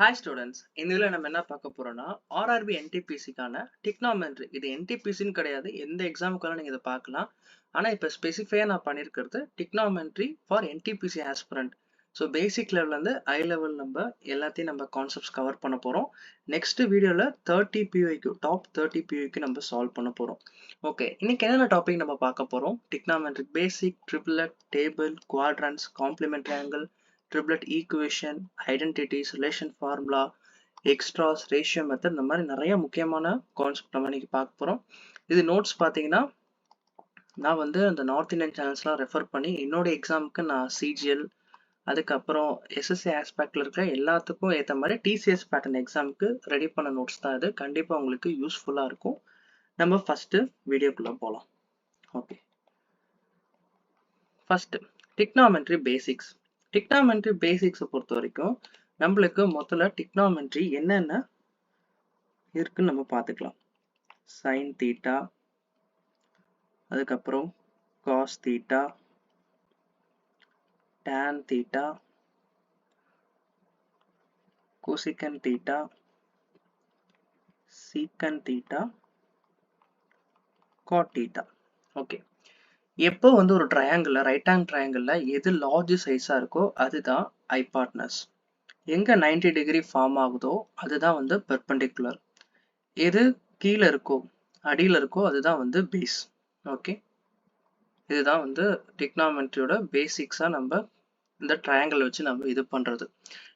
Hi students, இதில நம்ம என்ன பார்க்க போறோம்னா RRB NTPC-க்கான trigonometry. இது NTPC-ன்னு கிடையாது. எந்த எக்ஸாமுக்கான நீங்க இத பார்க்கலாம். ஆனா இப்ப ஸ்பெசிஃபையா நான் பண்ணியிருக்கிறது trigonometry for NTPC aspirant. So basic லெவல்ல இருந்து ஹை லெவல் நம்ம எல்லாத்தையும் நம்ம கான்செப்ட்ஸ் கவர் பண்ண போறோம். நெக்ஸ்ட் வீடியோல 30 PYQ டாப் 30 PYQ நம்ம சால்வ் பண்ண போறோம். ஓகே, இன்னைக்கு என்னென்ன டாபிக் நம்ம பார்க்க போறோம்? trigonometry basic, triplet, table, quadrants, complementary angle, triplet equation, identities, relation formula, extras, ratio method, இந்த மாதிரி நிறைய முக்கியமான கான்செப்ட் நம்ம இன்னைக்கு பார்க்க போறோம். இது நோட்ஸ் பார்த்தீங்கன்னா நான் வந்து அந்த நார்த் இந்தியன் சேனல்ஸ்லாம் ரெஃபர் பண்ணி என்னோட எக்ஸாமுக்கு நான் சிஜிஎல் அதுக்கப்புறம் எஸ்எஸ்சி ஆஸ்பெக்ட்ல இருக்க எல்லாத்துக்கும் ஏற்ற மாதிரி டிசிஎஸ் பேட்டர்ன் எக்ஸாமுக்கு ரெடி பண்ண நோட்ஸ் தான் இது. கண்டிப்பாக உங்களுக்கு யூஸ்ஃபுல்லாக இருக்கும். நம்ம ஃபர்ஸ்ட் வீடியோக்குள்ள போகலாம். Okay, first trigonometry basics. trigonometry பேசிக்ஸை பொறுத்த வரைக்கும் நம்மளுக்கு முதல்ல trigonometry என்னென்ன இருக்குன்னு நம்ம பார்த்துக்கலாம். சைன் தீட்டா, அதுக்கப்புறம் காஸ் தீட்டா, tan தீட்டா, cosecant தீட்டா, secant தீட்டா, cot தீட்டா. ஓகே, எப்போ வந்து ஒரு ட்ரையாங்கிள் ரைட் ஹேண்ட் ட்ரையாங்கிள்ல எது லார்ஜ் சைஸா இருக்கோ அதுதான் ஹைபாட்னஸ். எங்க 90 டிகிரி ஃபார்ம் ஆகுதோ அதுதான் வந்து பெர்பெண்டிகுலர். எது கீழே இருக்கோ அடியில் இருக்கோ அதுதான் வந்து பேஸ். ஓகே, இதுதான் வந்து trigonometryயோட பேசிக்ஸா நம்ம இந்த ட்ரையாங்கிள் வச்சு நம்ம இது பண்றது.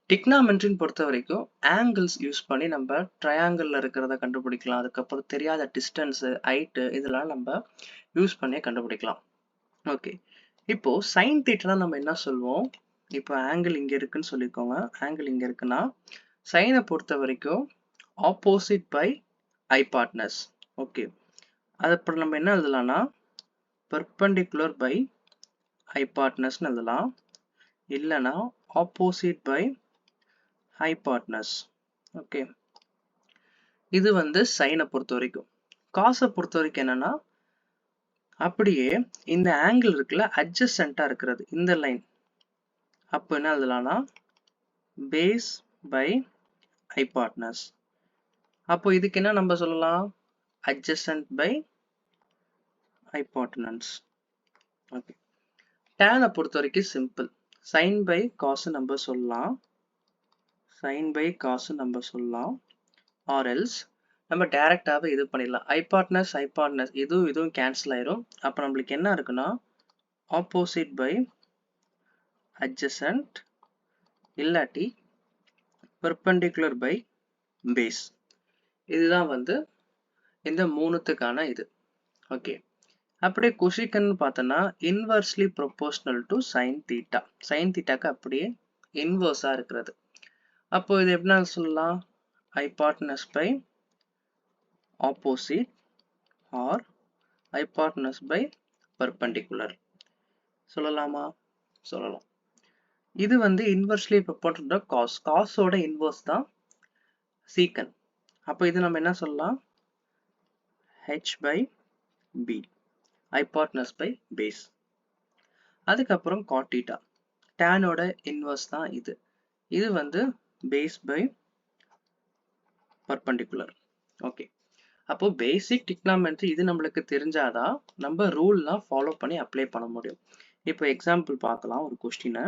trigonometryன்னு பொறுத்த வரைக்கும் ஆங்கிள்ஸ் யூஸ் பண்ணி நம்ம ட்ரையாங்கிள்ல இருக்கிறத கண்டுபிடிக்கலாம். அதுக்கப்புறம் தெரியாத டிஸ்டன்ஸ், ஹைட் இதெல்லாம் நம்ம யூஸ் பண்ணி கண்டுபிடிக்கலாம். ஓகே, இப்போ சைன் தீட்டா நம்ம என்ன சொல்லுவோம்? இப்போ ஆங்கிள் இங்க இருக்குன்னு சொல்லிக்கோங்க. ஆங்கிள் இங்க இருக்குன்னா சைனை பொறுத்த வரைக்கும் ஆப்போசிட் பை ஹைபாட்னஸ். ஓகே, அது அப்புறம் நம்ம என்ன எழுதலாம்னா perpendicular by hypotenuse எழுதலாம், இல்லனா opposite by hypotenuse. ஓகே, இது வந்து சைனை பொறுத்த வரைக்கும். காசை பொறுத்த வரைக்கும் என்னன்னா அப்படியே இந்த ஆங்கிள் இருக்குல்ல அட்ஜசென்ட்டா இருக்கிறது இந்த லைன், அப்போ என்ன எழுதலாம்னா பேஸ் பை ஹைபாட்னஸ். அப்போ இதுக்கு என்ன நம்ம சொல்லலாம்? adjacent by hypotenuse. Okay, tan பொறுத்த வரைக்கும் சிம்பிள், sin by cos நம்ம சொல்லலாம், sin by cos நம்ம சொல்லலாம், or else நம்ம டைரக்டாவே இது பண்ணிடலாம். ஹைபாட்னஸ் இதுவும் கேன்சல் ஆயிரும். அப்ப நம்மளுக்கு என்ன இருக்குன்னா ஆப்போசிட் பை adjacent இல்லாட்டி பெர்பெண்டிகுலர் பை பேஸ். இதுதான் வந்து இந்த மூணுத்துக்கான இது. ஓகே, அப்படியே கொசிகன்னு பார்த்தோன்னா inversely proportional to sine theta. Sine தீட்டாக்கு அப்படியே இன்வெர்ஸா இருக்கிறது. அப்போ இது எப்படின்னா சொல்லலாம்? Hypotenuse by opposite or hypotenuse by perpendicular சொல்லலாமா? சொல்லலாம். இது வந்து inversely proportional cos. cos ஓட inverse தான் secant. அப்போ இது நம்ம என்ன சொல்லலாம்? h by b, hypotenuse by base. அதுக்கப்புறம் cot theta, tan ஓட inverse தான் இது. இது வந்து base by perpendicular. ஓகே, அப்போ பேசிக் trigonometry இது நம்மளுக்கு தெரிஞ்சாதான் நம்ம ரூல்லாம் ஃபாலோ பண்ணி அப்ளை பண்ண முடியும். இப்போ எக்ஸாம்பிள் பார்க்கலாம். ஒரு கொஸ்டினை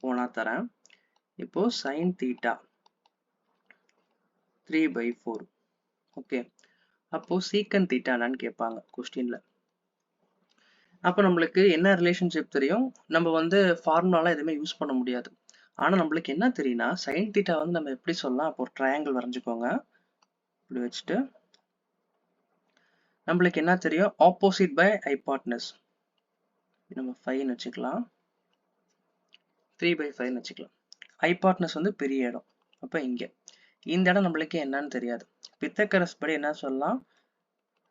ஒன்றா தரேன். இப்போ sin தீட்டா 3/4. ஓகே, அப்போ சீக்கன் தீட்டா என்னன்னு கேட்பாங்க கொஸ்டின்ல. அப்போ நம்மளுக்கு என்ன ரிலேஷன்ஷிப் தெரியும்? நம்ம வந்து ஃபார்முலாலாம் எதுவுமே யூஸ் பண்ண முடியாது. ஆனால் நம்மளுக்கு என்ன தெரியும்னா sin தீட்டா வந்து நம்ம எப்படி சொல்லலாம்? அப்போ ஒரு ட்ரையாங்கிள் வரைஞ்சிக்கோங்க. இப்படி வச்சுட்டு நம்மளுக்கு என்ன தெரியும்? Opposite by hypotenuse. நம்ம 5 வச்சுக்கலாம், 3/5 வச்சுக்கலாம். ஹைபாட்னஸ் வந்து பெரிய இடம். அப்போ இங்கே இந்த இடம் நம்மளுக்கு என்னன்னு தெரியாது. பித்தகரஸ் படி என்ன சொல்லலாம்?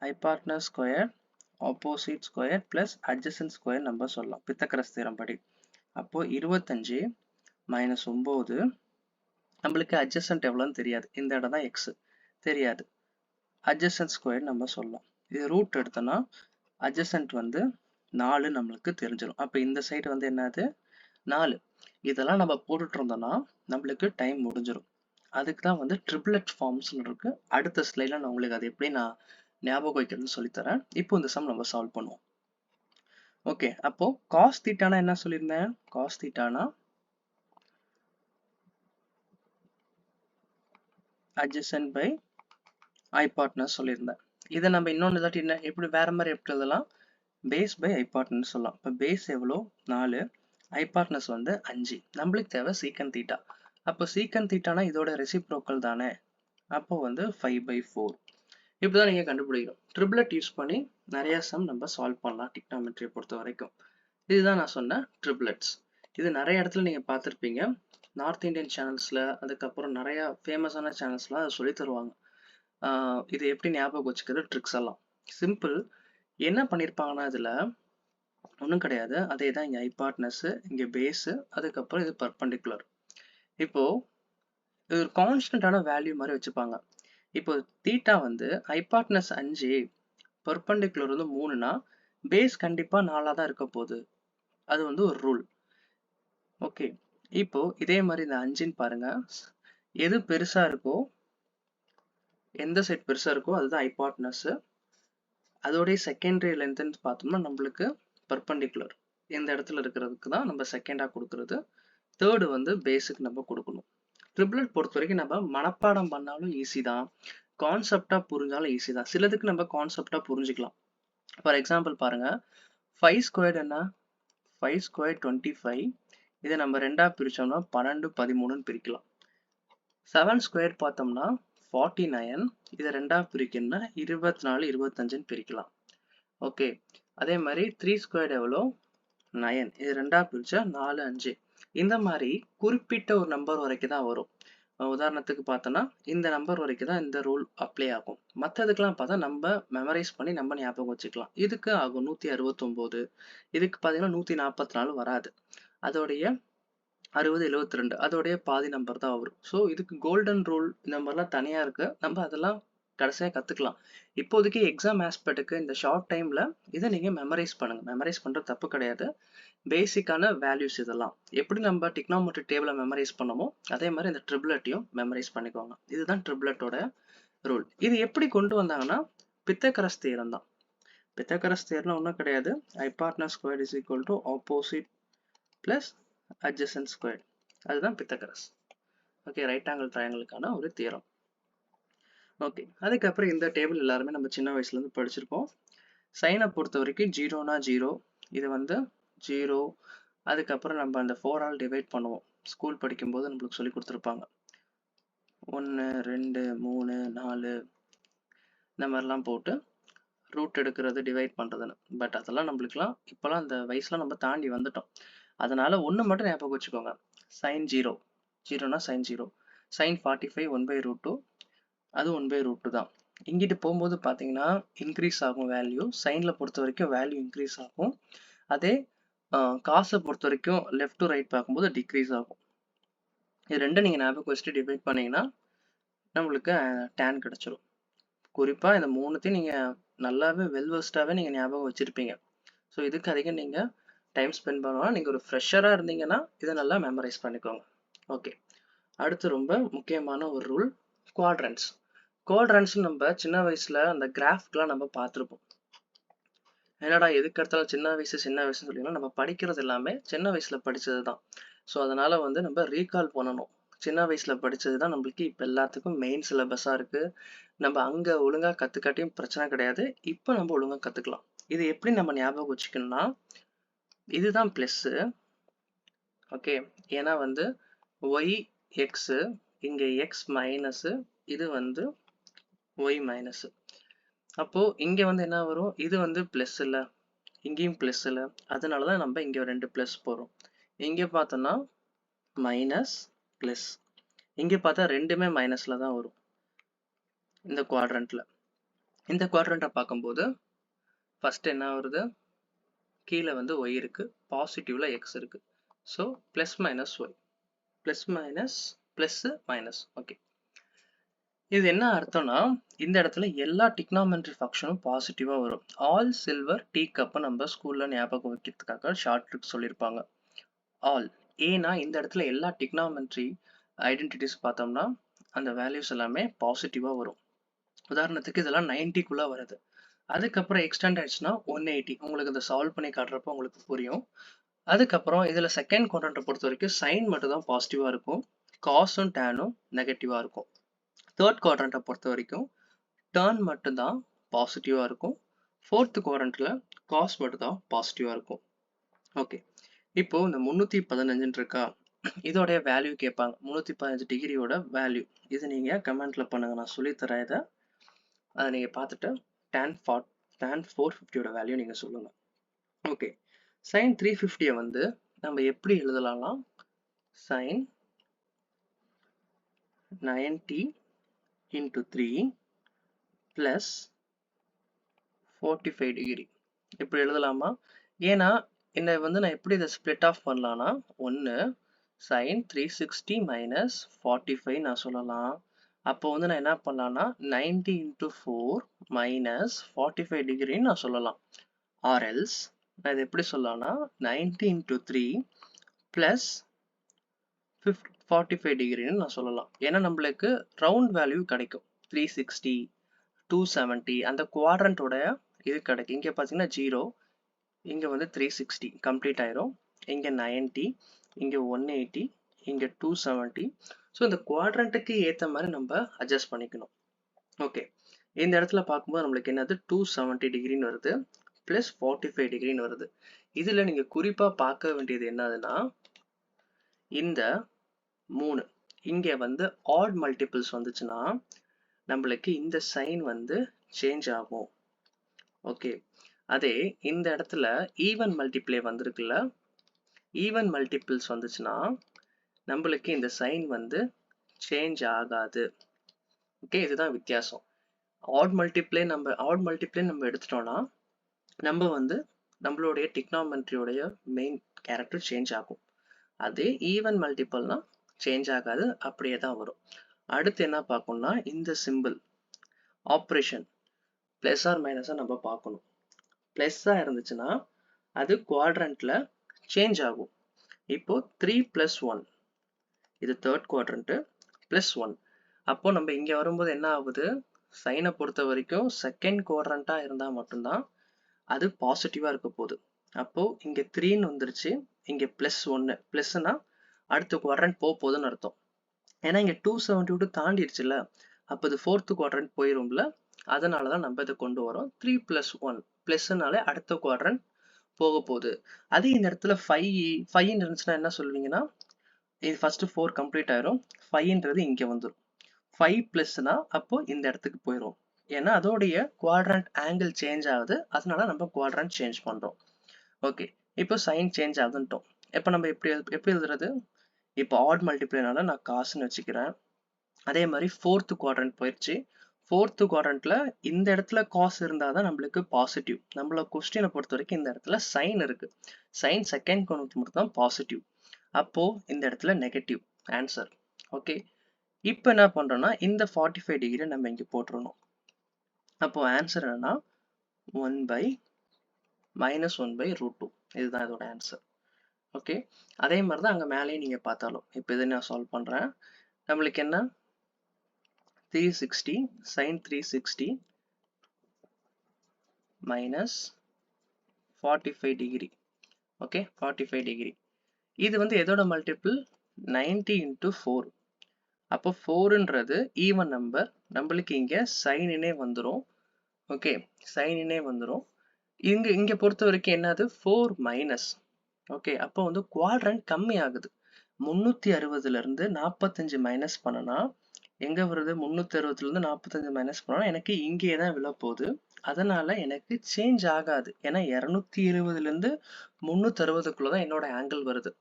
Hypotenuse square opposite square plus adjacent square நம்ம சொல்லலாம் பித்தகரஸ் தியரம் படி. அப்போ 25 மைனஸ் 9, நம்மளுக்கு அட்ஜசன்ட் எவ்வளோன்னு தெரியாது. இந்த இடம் தான் எக்ஸ் தெரியாது. அட்ஜசன்ட் ஸ்கொயர் நம்ம சொல்லலாம். இது ரூட் எடுத்தோம்னா அட்ஜசன்ட் வந்து 4 நம்மளுக்கு தெரிஞ்சிடும். அப்போ இந்த சைடு வந்து என்னது? 4. இதெல்லாம் நம்ம போட்டுட்டு இருந்தோம்னா நம்மளுக்கு டைம் முடிஞ்சிடும். அதுக்கு தான் வந்து ட்ரிப்ளெட் ஃபார்ம்ஸ்னு இருக்கு. அடுத்த ஸ்லைடில் நான் உங்களுக்கு அது எப்படி நான் ஞாபகம் வைக்கிறதுன்னு சொல்லித்தரேன். இப்போ இந்த சம் நம்ம சால்வ் பண்ணுவோம். ஓகே, அப்போ காஸ் தீட்டானா என்ன சொல்லியிருந்தேன்? காஸ் தீட்டானா adjacent by hypotenuse சொல்லியிருந்தேன். இதை நம்ம இன்னொன்று இதாட்டி என்ன எப்படி வேற மாதிரி எப்படி எழுதலாம்? பேஸ் பை ஹைபாட்னஸ் சொல்லலாம். இப்போ பேஸ் எவ்வளோ? 4, ஹைபாட்னஸ் வந்து 5. நம்மளுக்கு தேவை சீக்கன் தீட்டா. அப்போ சீக்கன் தீட்டானா இதோட ரெசிப்ரோக்கல் தானே, அப்போ வந்து 5/4. இப்படிதான் நீங்க கண்டுபிடிக்கணும். ட்ரிப்ளெட் யூஸ் பண்ணி நிறைய சம் நம்ம சால்வ் பண்ணலாம் டிக்னாமெட்ரியை பொறுத்த வரைக்கும். இதுதான் நான் சொன்ன ட்ரிப்ளெட்ஸ். இது நிறைய இடத்துல நீங்க பார்த்துருப்பீங்க. நார்த் இந்தியன் சேனல்ஸ்ல, அதுக்கப்புறம் நிறைய ஃபேமஸான சேனல்ஸ்லாம் அதை சொல்லி தருவாங்க. இது எப்படி ஞாபகம் வச்சுக்கிறது ட்ரிக்ஸ் எல்லாம் சிம்பிள். என்ன பண்ணியிருப்பாங்கன்னா இதுல ஒன்றும் கிடையாது. அதே தான் இங்கே ஹைபாட்னஸ், இங்கே பேஸு, அதுக்கப்புறம் இது பர்பண்டிகுலர். இப்போ இது ஒரு கான்ஸ்டன்டான வேல்யூ மாதிரி வச்சுப்பாங்க. இப்போ தீட்டா வந்து ஹைபாட்னஸ் 5, பர்பண்டிகுலர் வந்து 3னா பேஸ் கண்டிப்பா 4 தான் இருக்க போகுது. அது வந்து ஒரு ரூல். ஓகே, இப்போ இதே மாதிரி இந்த 5ன்னு பாருங்க. எது பெருசா இருக்கோ, எந்த சைட் பெருசா இருக்கோ அதுதான் ஹைபாட்னஸ். அதோடைய செகண்டரி லென்த்ன்னு பார்த்தோம்னா நம்மளுக்கு பர்பண்டிகுலர் இந்த இடத்துல இருக்கிறதுக்கு தான் நம்ம செகண்டா கொடுக்கறது. தேர்டு வந்து பேஸுக்கு நம்ம கொடுக்கணும். ட்ரிப்ளெட் பொறுத்த வரைக்கும் நம்ம மனப்பாடம் பண்ணாலும் ஈஸி தான், கான்செப்டா புரிஞ்சாலும் ஈஸி தான். சிலதுக்கு நம்ம கான்செப்டா புரிஞ்சுக்கலாம். ஃபார் எக்ஸாம்பிள் பாருங்க, 5 ஸ்கொயர்ட் என்ன? 5 ஸ்கொயர் 25. இதை நம்ம ரெண்டா பிரிச்சோம்னா 12, 13ன்னு பிரிக்கலாம். 7 ஸ்கொயர் பார்த்தோம்னா 49. இதை ரெண்டா பிரிக்கணும்னா 24, 25ன்னு பிரிக்கலாம். ஓகே, அதே மாதிரி 3 ஸ்கொயர் எவ்வளோ? 9. இது ரெண்டா பிரிச்சா 4, 5. இந்த மாதிரி குறிப்பிட்ட ஒரு நம்பர் வரைக்கும் தான் வரும். உதாரணத்துக்கு பார்த்தோன்னா இந்த நம்பர் வரைக்கும் தான் இந்த ரூல் அப்ளை ஆகும். மற்றதுக்கெல்லாம் பார்த்தா நம்ம மெமரைஸ் பண்ணி நம்ம ஞாபகம் வச்சுக்கலாம். இதுக்கு ஆகும் 169. இதுக்கு பார்த்தீங்கன்னா 144 வராது. அதோடைய 60, 72 அதோடைய பாதி நம்பர் தான் வரும். ஸோ இதுக்கு கோல்டன் ரூல் இந்த மாதிரிலாம் தனியாக இருக்கு. நம்ம அதெல்லாம் கடைசியாக கற்றுக்கலாம். இப்போதைக்கு எக்ஸாம் ஆஸ்பெக்ட்டுக்கு இந்த ஷார்ட் டைமில் இதை நீங்கள் மெமரைஸ் பண்ணுங்கள். மெமரைஸ் பண்ணுறது தப்பு கிடையாது. பேசிக்கான வேல்யூஸ் இதெல்லாம் எப்படி நம்ம டிக்னாமெட்ரி டேபிளை மெமரைஸ் பண்ணமோ அதே மாதிரி இந்த ட்ரிப்ளெட்டையும் மெமரைஸ் பண்ணிக்கோங்க. இதுதான் ட்ரிப்ளெட்டோட ரூல். இது எப்படி கொண்டு வந்தாங்கன்னா பித்தகரஸ் தியரம் தான். பித்தகரஸ் தியரம்னா ஒன்றும் கிடையாது. Hypotenuse square is equal to opposite plus adjacent square. அதுதான் பித்தகரஸ். ஓகே, ரைட் ஆங்கிள் ட்ரையாங்கிளுக்கான ஒரு தியரம். ஓகே, அதுக்கப்புறம் இந்த டேபிள் எல்லாருமே நம்ம சின்ன வயசுலேருந்து படிச்சிருப்போம். சைனை பொறுத்த வரைக்கும் 0னா 0, இது வந்து 0. அதுக்கப்புறம் நம்ம அந்த 4ஆல் டிவைட் பண்ணுவோம். ஸ்கூல் படிக்கும்போது நம்மளுக்கு சொல்லி கொடுத்துருப்பாங்க. 1, 2, 3, 4 இந்த மாதிரிலாம் போட்டு ரூட் எடுக்கிறது, டிவைட் பண்ணுறதுன்னு. பட் அதெல்லாம் நம்மளுக்குலாம் இப்போலாம் அந்த வயசுலாம் நம்ம தாண்டி வந்துட்டோம். அதனால ஒன்று மட்டும் ஞாபகம் வச்சுக்கோங்க. Sign 0, 0னா sign 0. சைன் 45 1/√2, அது 1/√2 தான். இங்கிட்டு போகும்போது பார்த்தீங்கன்னா இன்க்ரீஸ் ஆகும் வேல்யூ. சைனில் பொறுத்த வரைக்கும் வேல்யூ இன்க்ரீஸ் ஆகும். அதே காசை பொறுத்த வரைக்கும் லெஃப்ட் டு ரைட் பார்க்கும்போது டிக்ரீஸ் ஆகும். இது ரெண்டும் நீங்கள் ஞாபகம் வச்சுட்டு டிவைட் பண்ணிங்கன்னா நம்மளுக்கு tan கிடச்சிரும். குறிப்பாக இந்த மூணுத்தையும் நீங்கள் நல்லாவே வெல்வெஸ்டாகவே நீங்கள் ஞாபகம் வச்சுருப்பீங்க. ஸோ இதுக்கு அதிகம் நீங்கள் டைம் ஸ்பெண்ட் பண்ணலாம். நீங்கள் ஒரு ஃப்ரெஷராக இருந்தீங்கன்னா இதை நல்லா மெமரைஸ் பண்ணிக்கோங்க. ஓகே, அடுத்து ரொம்ப முக்கியமான ஒரு ரூல், குவாட்ரண்ட்ஸ். குவாட்ரண்ட்ஸ் நம்ம சின்ன வயசில் அந்த கிராஃப்லாம் நம்ம பார்த்துருப்போம். என்னடா எதுக்கு எடுத்தாலும் சின்ன வயசுன்னு சொல்லிங்கன்னா நம்ம படிக்கிறது எல்லாமே சின்ன வயசில் படித்தது தான். ஸோ அதனால் வந்து நம்ம ரீகால் பண்ணணும். சின்ன வயசில் படித்தது தான் நம்மளுக்கு இப்போ எல்லாத்துக்கும் மெயின் சிலபஸாக இருக்குது. நம்ம அங்கே ஒழுங்காக கற்றுக்காட்டியும் பிரச்சனை கிடையாது. இப்போ நம்ம ஒழுங்காக கற்றுக்கலாம். இது எப்படி நம்ம ஞாபகம் வச்சுக்கணும்னா இதுதான் ப்ளஸ்ஸு. ஓகே, ஏன்னா வந்து ஒய் எக்ஸு, இங்கே எக்ஸ் மைனஸு, இது வந்து ஒய் மைனஸு. அப்போது இங்கே வந்து என்ன வரும்? இது வந்து ப்ளஸ் இல்லை, இங்கேயும் ப்ளஸ் இல்லை. அதனால தான் நம்ம இங்கே 2 ப்ளஸ் போகிறோம். இங்கே பார்த்தோன்னா மைனஸ் ப்ளஸ். இங்கே பார்த்தா ரெண்டுமே மைனஸில் தான் வரும் இந்த குவாட்ரண்ட்டில். இந்த குவாட்ரண்ட்டை பார்க்கும்போது ஃபஸ்ட்டு என்ன வருது? கீழே வந்து ஒய் இருக்குது, பாசிட்டிவில் எக்ஸ் இருக்குது. So plus minus y, plus minus plus minus. Okay, இது என்ன அர்த்தம்னா இந்த இடத்துல எல்லா டிக்னாமெட்ரி ஃபங்க்ஷனும் பாசிட்டிவாக வரும். ஆல் சில்வர் டீ கப்பை நம்ம ஸ்கூலில் ஞாபகம் வைக்கிறதுக்காக ஷார்ட் ட்ரிக் சொல்லியிருப்பாங்க. ஆல் ஏன்னா இந்த இடத்துல எல்லா டிக்னாமெட்ரி ஐடென்டிட்டிஸ் பார்த்தோம்னா அந்த வேல்யூஸ் எல்லாமே பாசிட்டிவாக வரும். உதாரணத்துக்கு இதெல்லாம் 90க்குள்ளே வருது. அதுக்கப்புறம் எக்ஸ்டெண்ட் ஆயிடுச்சுன்னா 180. உங்களுக்கு இதை சால்வ் பண்ணி காட்டுறப்போ உங்களுக்கு புரியும். அதுக்கப்புறம் இதில் செகண்ட் குவாட்ரண்ட்டை பொறுத்த வரைக்கும் சைன் மட்டும் தான் பாசிட்டிவாக இருக்கும், காஸும் டேனும் நெகட்டிவாக இருக்கும். தேர்ட் குவாட்ரண்ட்டை பொறுத்த வரைக்கும் டர்ன் மட்டும்தான் பாசிட்டிவாக இருக்கும், ஃபோர்த் குவாட்ரண்ட்டில் காஸ் மட்டும் தான் பாசிட்டிவாக இருக்கும். ஓகே, இப்போ இந்த 315 இருக்கா, இதோடைய வேல்யூ கேட்பாங்க. 315 டிகிரியோட வேல்யூ இது நீங்கள் கமெண்ட்டில் பண்ணுங்கள், நான் சொல்லித்தரேன். இதை அதை நீங்கள் பார்த்துட்டு tan 450யோட வேல்யூ நீங்கள் சொல்லுங்கள். ஓகே, sin 350 வந்து நம்ம எப்படி எழுதலாம்னா sin 90 into 3 plus 45 டிகிரி இப்படி எழுதலாமா? ஏன்னா இந்த வந்து நான் எப்படி இதை ஸ்ப்ளிட் ஆஃப் பண்ணலாம்னா, ஒன்று sin 360 minus 45 நான் சொல்லலாம். அப்போ வந்து நான் என்ன பண்ணலாம்னா 90 into 4 minus 45 டிகிரின்னு நான் சொல்லலாம். ஆர் எல்ஸ் நான் இதை எப்படி சொல்லலாம்னா 90 into 3 plus 45 டிகிரின்னு நான் சொல்லலாம். ஏன்னா நம்மளுக்கு ரவுண்ட் வேல்யூ கிடைக்கும். 360, 270 அந்த குவாட்ரண்ட்டோட இது கிடைக்கும். இங்கே பார்த்தீங்கன்னா 0, இங்கே வந்து 360 கம்ப்ளீட் ஆயிரும், இங்கே 90, இங்கே 180, இங்கே 270. ஸோ இந்த குவாட்ரண்ட்டுக்கு ஏற்ற மாதிரி நம்ம அட்ஜஸ்ட் பண்ணிக்கணும். ஓகே, இந்த இடத்துல பார்க்கும்போது நம்மளுக்கு என்னது 270 டிகிரின்னு வருது, ப்ளஸ் 45 டிகிரின்னு வருது. இதில் நீங்கள் குறிப்பாக பார்க்க வேண்டியது என்னதுன்னா, இந்த 3 இங்கே வந்து ஆட் மல்டிபிள்ஸ் வந்துச்சுன்னா நம்மளுக்கு இந்த சைன் வந்து சேஞ்ச் ஆகும். ஓகே, அதே இந்த இடத்துல ஈவன் மல்டிப்ளை வந்திருக்குல்ல, ஈவன் மல்டிபிள்ஸ் வந்துச்சுன்னா நம்மளுக்கு இந்த சைன் வந்து சேஞ்ச் ஆகாது. ஓகே, இதுதான் வித்தியாசம். ஆட் மல்டிப்ளை நம்ம எடுத்துட்டோம்னா நம்ம வந்து நம்மளுடைய டிக்னாமெட்ரியோடைய மெயின் கேரக்டர் சேஞ்ச் ஆகும். அதே ஈவன் மல்டிபிள்னா சேஞ்ச் ஆகாது, அப்படியே தான் வரும். அடுத்து என்ன பார்க்கணும்னா இந்த சிம்பிள் ஆப்ரேஷன் பிளஸ் ஆர் மைனஸாக நம்ம பார்க்கணும். பிளஸ்ஸாக இருந்துச்சுன்னா அது குவாட்ரண்ட்டில் சேஞ்ச் ஆகும். இப்போ 3 + 1 இது தேர்ட் குவாட்ரண்ட்டு +1. அப்போ நம்ம இங்கே வரும்போது என்ன ஆகுது, சைனை பொறுத்த வரைக்கும் செகண்ட் குவாட்ரண்ட்டாக இருந்தால் மட்டும்தான் அது பாசிட்டிவாக இருக்க போகுது. அப்போது இங்கே 3ன்னு வந்துருச்சு, இங்கே +1 ப்ளஸ்னா அடுத்த குவாட்ரண்ட் போகுதுன்னு அர்த்தம். ஏன்னா இங்கே 272 தாண்டிடுச்சுல, அப்போ இது ஃபோர்த்து குவாட்ரண்ட் போயிரும்ல, அதனால தான் நம்ம இதை கொண்டு வரோம். 3 + 1 ப்ளஸ்னாலே அடுத்த குவாட்ரண்ட் போக போகுது. அதே இந்த இடத்துல 5 இருந்துச்சுன்னா என்ன சொல்லுவீங்கன்னா, இது ஃபர்ஸ்ட் 4 கம்ப்ளீட் ஆயிரும், 5ன்றது இங்கே வந்துடும். 5 ப்ளஸ்னா அப்போ இந்த இடத்துக்கு போயிடும். ஏன்னா அதோடைய குவாட்ரண்ட் ஆங்கிள் சேஞ்ச் ஆகுது, அதனால நம்ம குவாட்ரண்ட் சேஞ்ச் பண்ணுறோம். ஓகே, இப்போ சைன் சேஞ்ச் ஆகுதுன்ட்டோம். இப்போ நம்ம எப்படி எழுதுறது, இப்போ ஆட் மல்டிப்ளைனால நான் காசுன்னு வச்சுக்கிறேன். அதே மாதிரி ஃபோர்த்து குவாட்ரண்ட் போயிடுச்சு. ஃபோர்த்து குவாட்ரண்ட்ல இந்த இடத்துல காஸ் இருந்தால் தான் நம்மளுக்கு பாசிட்டிவ். நம்மளோட கொஸ்டினை பொறுத்த வரைக்கும் இந்த இடத்துல சைன் இருக்கு, சைன் செகண்ட் குவாட்ரண்ட் மட்டும் தான் பாசிட்டிவ், அப்போ இந்த இடத்துல நெகட்டிவ் ஆன்சர். ஓகே, இப்போ என்ன பண்றோம்னா இந்த 45 டிகிரி நம்ம இங்கே போட்டுருணும். அப்போ ஆன்சர் என்னன்னா 1/-1/√2 இதுதான் இதோட ஆன்சர். ஓகே, அதே மாதிரி தான் அங்கே மேலேயும் நீங்கள் பார்த்தாலும். இப்போ இதை நான் சால்வ் பண்ணுறேன். நம்மளுக்கு என்ன 360 sin 360 minus 45 degree. Okay, 45 degree இது வந்து எதோட மல்டிபிள், 90 into 4. அப்போ 4ன்றது ஈவன் நம்பர், நம்மளுக்கு இங்கே சைனினே வந்துடும். ஓகே, சைனினே வந்துடும். இங்கே பொறுத்த வரைக்கும் என்னது 4 மைனஸ். ஓகே, அப்போ வந்து குவாட்ரண்ட் கம்மி ஆகுது. 360லேருந்து 45 மைனஸ் பண்ணனா எங்கே வருது, 360லேருந்து 45 மைனஸ் பண்ணனா எனக்கு இங்கே தான் விழப்போகுது. அதனால எனக்கு சேஞ்ச் ஆகாது. ஏன்னா 220லேருந்து 360க்குள்ள தான் என்னோட ஆங்கிள் வருது.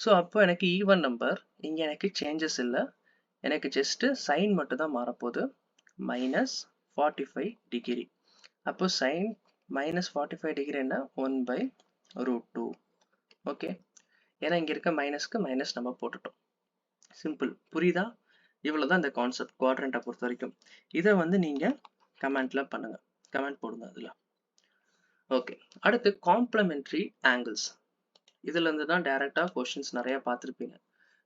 ஸோ அப்போ எனக்கு ஈவன் நம்பர், இங்கே எனக்கு சேஞ்சஸ் இல்லை, எனக்கு ஜஸ்ட் சைன் மட்டும் தான் மாறப்போகுது, -45 டிகிரி. அப்போ சைன் -45 டிகிரி என்ன, 1/√2. ஓகே, ஏன்னா இங்கே இருக்க மைனஸ்க்கு மைனஸ் நம்ம போட்டுட்டோம். சிம்பிள், புரியுதா? இவ்வளோதான் இந்த கான்செப்ட் குவாட்ரண்ட்டை பொறுத்த வரைக்கும். இதை வந்து நீங்கள் கமெண்ட்டில் பண்ணுங்கள், கமெண்ட் போடுங்க அதில். ஓகே, அடுத்து காம்ப்ளிமெண்ட்ரி ஆங்கிள்ஸ். இதுலேருந்து தான் டைரெக்டாக கொஷின்ஸ் நிறையா பார்த்துருப்பீங்க.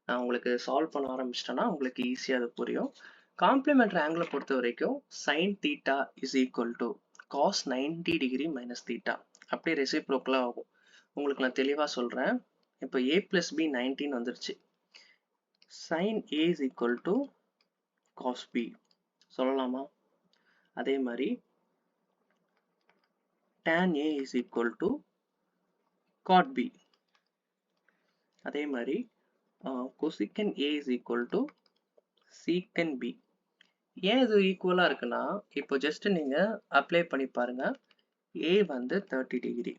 நான் உங்களுக்கு சால்வ் பண்ண ஆரம்பிச்சிட்டேன்னா உங்களுக்கு ஈஸியாக அது புரியும். காம்ப்ளிமெண்டரி ஆங்கிளை பொறுத்த வரைக்கும் sin theta is equal to cos 90 degree minus theta. அப்படியே ரெசிப்ரோக்கலாக ஆகும். உங்களுக்கு நான் தெளிவாக சொல்கிறேன். இப்போ a plus b 19 வந்துருச்சு. sin a is equal to cos b சொல்லலாமா? அதே மாதிரி tan a is equal to cot b. அதே மாதிரி cosecant a is equal to secant b. ஏன் இது ஈக்குவலா இருக்குன்னா, இப்போ ஜஸ்ட் நீங்க அப்ளை பண்ணி பாருங்க. a வந்து 30 டிகிரி,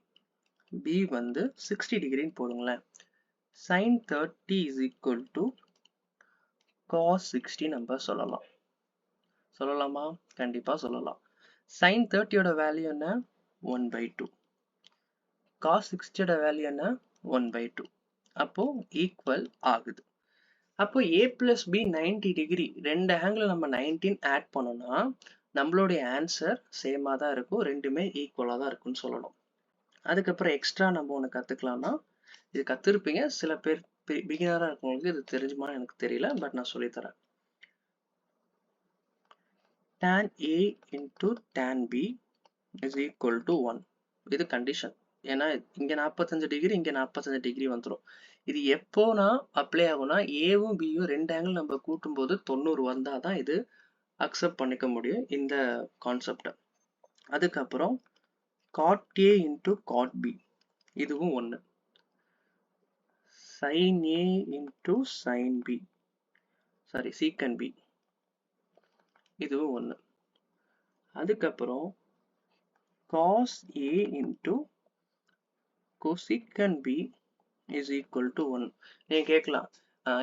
b வந்து 60 டிகிரின்னு போடுங்களேன். sin 30 is equal to cos 60 நம்ம சொல்லலாம். சொல்லலாமா? கண்டிப்பா சொல்லலாம். sin 30 ஓட வேல்யூ என்ன? 1/2. cos 60 ஓட வேல்யூ என்ன? 1/2. அப்போ ஈக்குவல் ஆகுது. அப்போ a plus b 90 டிகிரி, ரெண்டு ஆங்கிள் நம்ம 19 ஆட் பண்ணோம்னா நம்மளுடைய ஆன்சர் சேமா தான் இருக்கும், ரெண்டுமே ஈக்குவலா தான் இருக்கும்னு சொல்லணும். அதுக்கப்புறம் எக்ஸ்ட்ரா நம்ம ஒன்று கற்றுக்கலாம்னா, இது கற்றுருப்பீங்க, சில பேர் பிகினராக இருக்கவங்களுக்கு இது தெரிஞ்சுமான்னு எனக்கு தெரியல, பட் நான் சொல்லித்தரேன். tan a into tan b is equal to 1. இது கண்டிஷன். ஏன்னா இங்கே 45 டிகிரி, இங்கே 45 டிகிரி வந்துடும். இது எப்போனா அப்ளை ஆகும்னா, ஏவும் பியும் ரெண்டு ஆங்கிள் நம்ம கூட்டும் போது 90 வந்தால் தான் இது அக்செப்ட் பண்ணிக்க முடியும், இந்த கான்செப்டை. அதுக்கப்புறம் cot a into cot b, இதுவும் ஒன்று. sin a into sin b, sorry secant b, இதுவும் ஒன்று. அதுக்கப்புறம் cos a into cosecant b is equal to 1. நீங்க கேட்கலாம்,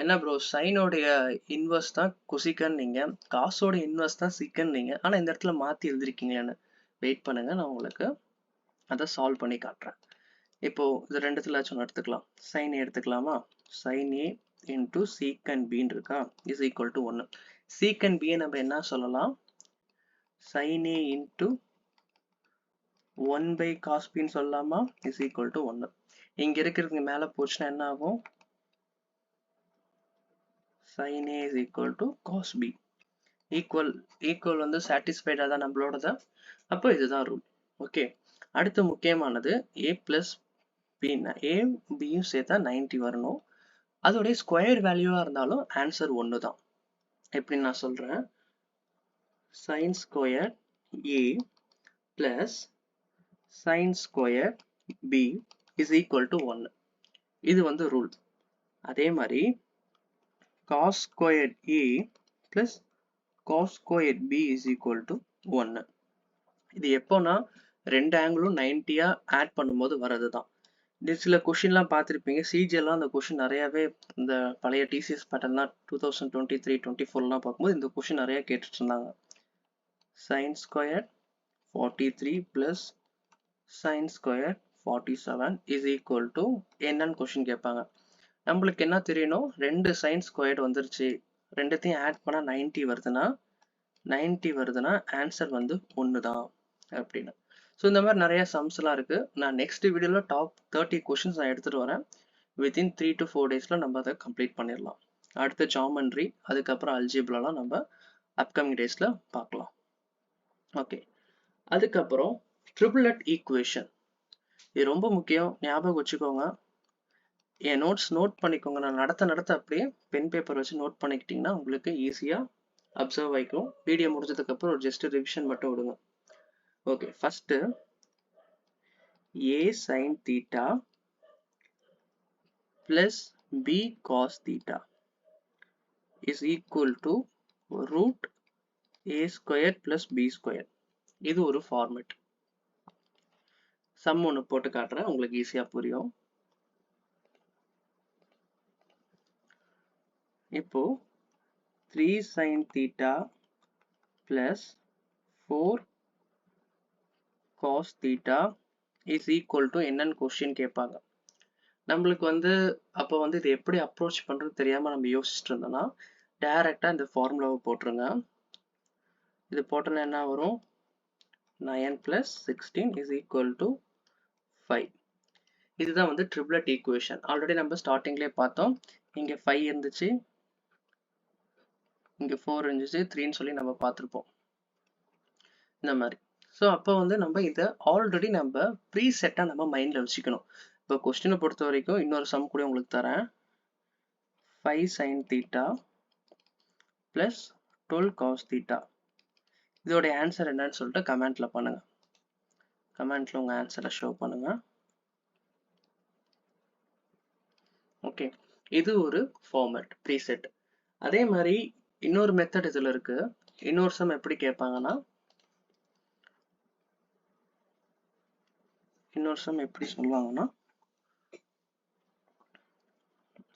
என்ன ப்ரோ சைனோடைய இன்வர்ஸ் தான் கொசிக்கன் நீங்க, காசோட இன்வர்ஸ் தான் சீக்கன் நீங்க, ஆனா இந்த இடத்துல மாத்தி எழுதிருக்கீங்கன்னு. வெயிட் பண்ணுங்க, நான் உங்களுக்கு அதை சால்வ் பண்ணி காட்டுறேன். இப்போ இது ரெண்டுத்துலாச்சும் எடுத்துக்கலாம். sin a எடுத்துக்கலாமா? sin a into secant b இருக்கா, is equal to 1. secant b நம்ம என்ன சொல்லலாம்? sin a into 1/cos b சொல்லலாமா? is equal to 1. இங்க இருக்கிறதுக்கு மேல போச்சுன்னா என்ன ஆகும்? sin a is equal to cos b. Equal வந்து சாட்டிஸ்ஃபைடா தான் நம்மளோடது. அப்போ இதுதான் ரூல். ஓகே, அடுத்து முக்கியமானது a plus b. a bயும் சேர்த்தா 90 வரணும். அதோடைய ஸ்கொயர் வேல்யூவா இருந்தாலும் ஆன்சர் ஒன்று தான். எப்படி நான் சொல்றேன், sin square a plus sin square b is equal to 1. இது வந்து ரூல். அதே மாதிரி cos square a plus cos square b is equal to 1. இது எப்போனா ரெண்டு ஆங்கிளும் 90யா ஆட் பண்ணும்போது வரது தான். சில கொஷின்லாம் பார்த்துருப்பீங்க, சிஜிஎல்லாம் அந்த கொஷின் நிறையாவே, இந்த பழைய டிசிஎஸ் பேட்டர்ன்லாம் 2023-24 பார்க்கும்போது இந்த கொஷின் நிறைய கேட்டுட்டு இருந்தாங்க. sin square 43 plus sin square 47 is equal to என்னன்னு கொஷின் கேட்பாங்க. நம்மளுக்கு என்ன தெரியணும், ரெண்டு sin ஸ்கொயர் வந்துருச்சு, ரெண்டுத்தையும் ஆட் பண்ணா 90 வருதுன்னா ஆன்சர் வந்து ஒன்று தான் அப்படின்னு. ஸோ இந்த மாதிரி நிறைய சம்ஸ்லாம் இருக்கு. நான் நெக்ஸ்ட் வீடியோவில் டாப் 30 கொஷின்ஸ் நான் எடுத்துட்டு வரேன். வித்தின் 3 to 4 டேஸில் நம்ம அதை கம்ப்ளீட் பண்ணிடலாம். அடுத்து ஜாமெண்ட்ரி, அதுக்கப்புறம் அல்ஜிப்ராலாம் நம்ம அப்கமிங் டேஸில் பார்க்கலாம். ஓகே, அதுக்கப்புறம் ட்ரிபிளட் ஈக்குவேஷன். இது ரொம்ப முக்கியம், ஞாபகம் வச்சுக்கோங்க. என் நோட்ஸ் நோட் பண்ணிக்கோங்க. நான் நடத்த அப்படியே பென் பேப்பர் வச்சு நோட் பண்ணிக்கிட்டிங்கன்னா உங்களுக்கு ஈஸியாக அப்சர்வ் ஆகிக்கும். வீடியோ முடிஞ்சதுக்கப்புறம் ஒரு ஜஸ்ட் ரிவிஷன் மட்டும் விடுங்க. Okay, first a sin theta plus b cos theta is equal to root a square plus b square. இது ஒரு ஃபார்மேட். சம் ஒன்று போட்டு காட்டுறேன், உங்களுக்கு ஈஸியா புரியும். இப்போ 3 sin theta plus 4 cos theta is equal to என்னன்னு கொஸ்டின் கேட்பாங்க. நம்மளுக்கு வந்து அப்போ வந்து இது எப்படி அப்ரோச் பண்றது தெரியாம நம்ம யோசிச்சுட்டு இருந்தோம்னா, டைரக்டா இந்த ஃபார்முலாவை போட்டுருங்க. இது போட்டோன்னா என்ன வரும், 9 plus 16 is equal to 5. இதுதான் வந்து ட்ரிபிளட் ஈக்குவேஷன். ஆல்ரெடி நம்ம ஸ்டார்டிங்லேயே பார்த்தோம். இங்க 5 இருந்துச்சு, இங்கே 4 இருந்துச்சு 3ன்னு சொல்லி நம்ம பார்த்துருப்போம் இந்த மாதிரி. ஸோ அப்போ வந்து நம்ம இதை ஆல்ரெடி நம்ம ப்ரீசெட்டாக நம்ம மைண்டில் வச்சுக்கணும். இப்போ கொஸ்டினை பொறுத்த வரைக்கும் இன்னொரு சம் கூட உங்களுக்கு தரேன். 5 sin theta plus 12 cos theta. இதோட ஆன்சர் என்னன்னு சொல்லிட்டு கமெண்ட்ல பண்ணுங்க. கமெண்ட்ல உங்க ஆன்சரை ஷோ பண்ணுங்க. ஓகே, இது ஒரு ஃபார்மேட் ப்ரீசெட். அதே மாதிரி இன்னொரு மெத்தட் இதுல இருக்கு. இன்னொரு சம் எப்படி கேட்பாங்கன்னா, இன்னொரு சம் எப்படி சொல்லுவாங்கன்னா,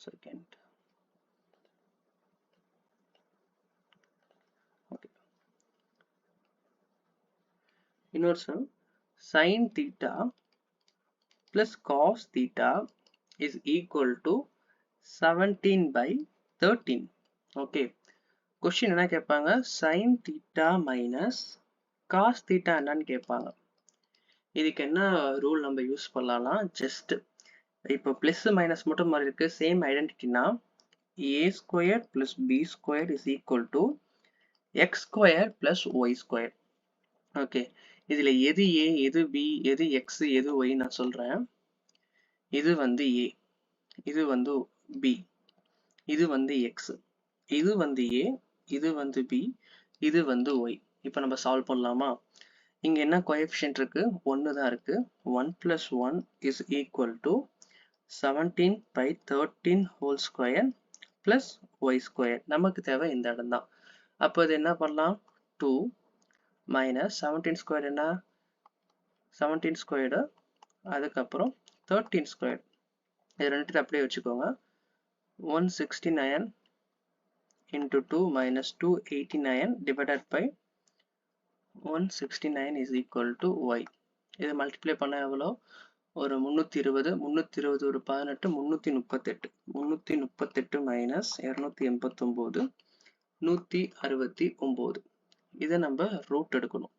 செகண்ட் ஓகே, இன்னொரு sum sin theta plus cos theta is equal to 17/13. Okay, question என்ன கேட்பாங்க, sin theta minus cos theta என்னன்னு கேட்பாங்க. இதுக்கு என்ன ரூல் நம்ம யூஸ் பண்ணலாம்னா, ஜஸ்ட் இப்போ பிளஸ் மைனஸ் மட்டும் மாதிரி இருக்கு, same ஐடென்டிட்டினா a square plus b square is equal to x square plus y square. Okay, இதுல எது a எது b எது x எது y நான் சொல்றேன். இது வந்து a, இது வந்து b, இது வந்து x, இது வந்து a, இது வந்து b, இது வந்து y. இப்போ நம்ம சால்வ் பண்ணலாமா? இங்க என்ன கோஎஃபிஷியன்ட் இருக்கு? 1 தான் இருக்கு. 1 plus 1 is equal to 17/13 whole square plus y square. நமக்கு தேவை இந்த இடம் தான். அப்போ இது என்ன பண்ணலாம்? 2 minus 17 square என்ன? 17 squared, அதுக்கப்புறம் 13 squared. இது ரெண்டு அப்படியே வச்சுக்கோங்க. 169 into 2 minus 289 divided by 169 is equal to y. இது மல்டிப்ளை பண்ண எவ்வளோ? ஒரு 320, 320 ஒரு 18, 338. 338 மைனஸ் 289, 169. இதை நம்ம ரூட் எடுக்கணும்.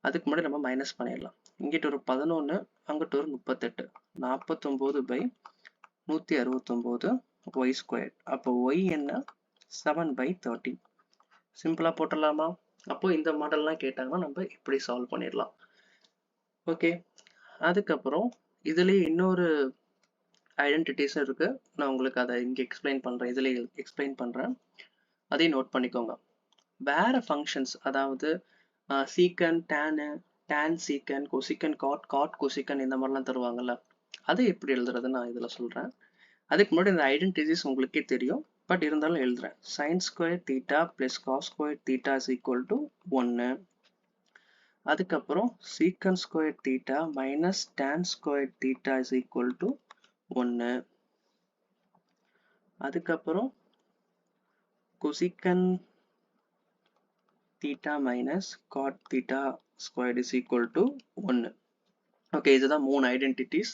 அதுக்கு முன்னாடி நம்ம மைனஸ் பண்ணிடலாம். இங்கிட்ட ஒரு 11, அங்கிட்ட ஒரு 38. 49/169 y ஸ்கொயர். அப்போ y என்ன? 7/13. சிம்பிளா போட்டுடலாமா? அப்போ இந்த மாடல்லாம் கேட்டாங்கன்னா நம்ம இப்படி சால்வ் பண்ணிடலாம். ஓகே, அதுக்கப்புறம் இதுலயே இன்னொரு ஐடென்டிட்டிஸ் இருக்கு. நான் உங்களுக்கு அதை இங்கே எக்ஸ்பிளைன் பண்றேன். இதுல எக்ஸ்பிளைன் பண்றேன், அதையும் நோட் பண்ணிக்கோங்க. வேற ஃபங்க்ஷன்ஸ், அதாவது சீக்கன், டேனு, டேன் சீக்கன், கொசிக்கன், காட் கொசிக்கன், இந்த மாதிரிலாம் தருவாங்கல்ல, அதை எப்படி எழுதுறது நான் இதுல சொல்றேன். அதுக்கு முன்னாடி இந்த ஐடென்டிட்டிஸ் உங்களுக்கே தெரியும், பட் இருந்தாலும் எழுதுறேன். sin square theta plus cos square theta is equal to 1. அதுக்கப்புறம் secant square theta minus tan square theta is equal to 1. அதுக்கப்புறம் cosecant theta minus cot theta square is equal to 1. Okay, இதுதான் 3 identities.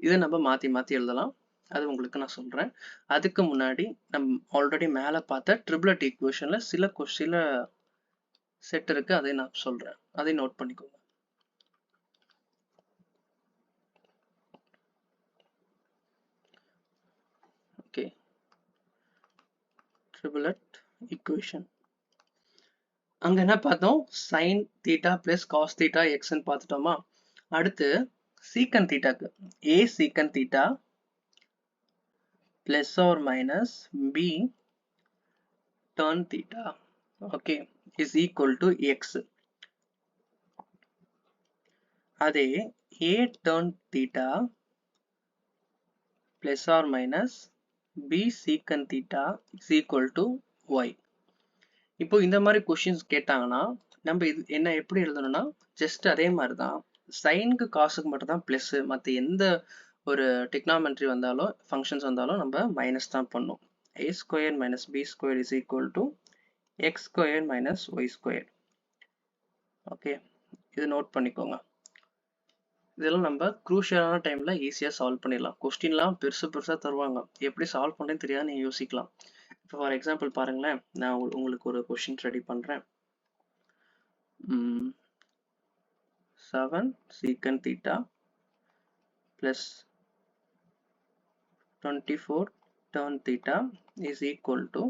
இதை நம்ம மாற்றி மாற்றி எழுதலாம், அது உங்களுக்கு நான் சொல்றேன். அதுக்கு முன்னாடி நம்ம ஆல்ரெடி மேலே பார்த்த ட்ரிபிளட் ஈக்குவேஷன்ல சில செட் இருக்கு, அதை நான் சொல்றேன், அதை நோட் பண்ணிக்கோங்க. ஓகே, ட்ரிபிளட் ஈக்குவேஷன் அங்க என்ன பார்த்தோம்? Sine theta plus cos theta எக்ஸ்ன்னு பார்த்துட்டோமா? அடுத்து சீக்கன் தீட்டாக்கு a secant theta plus or minus b tan theta, okay, is equal to x. அதே a tan theta plus or minus b secant theta is equal to y. இப்போ இந்த மாதிரி questions கேட்டாங்கன்னா நம்ம இது என்ன எப்படி எழுதணும்னா, ஜஸ்ட் அதே மாதிரி தான், சைனுக்கு காசுக்கு மட்டும் தான் பிளஸ், மற்ற எந்த ஒரு டிக்னாமெட்ரி வந்தாலும் ஃபங்க்ஷன்ஸ் வந்தாலும் நம்ம மைனஸ் தான் பண்ணும். a square minus b square is equal to x square minus y square. Okay, இது நோட் பண்ணிக்கோங்க. இதெல்லாம் நம்ம க்ரூஷியலான டைம்ல ஈஸியாக சால்வ் பண்ணிடலாம். கொஸ்டின்லாம் பெருசாக தருவாங்க, எப்படி சால்வ் பண்ணுறேன்னு தெரியாது, நீங்கள் யோசிக்கலாம். இப்போ ஃபார் எக்ஸாம்பிள் பாருங்களேன், நான் உங்களுக்கு ஒரு கொஸ்டின் ரெடி பண்ணுறேன். 7 secant theta plus 24 tan theta is equal to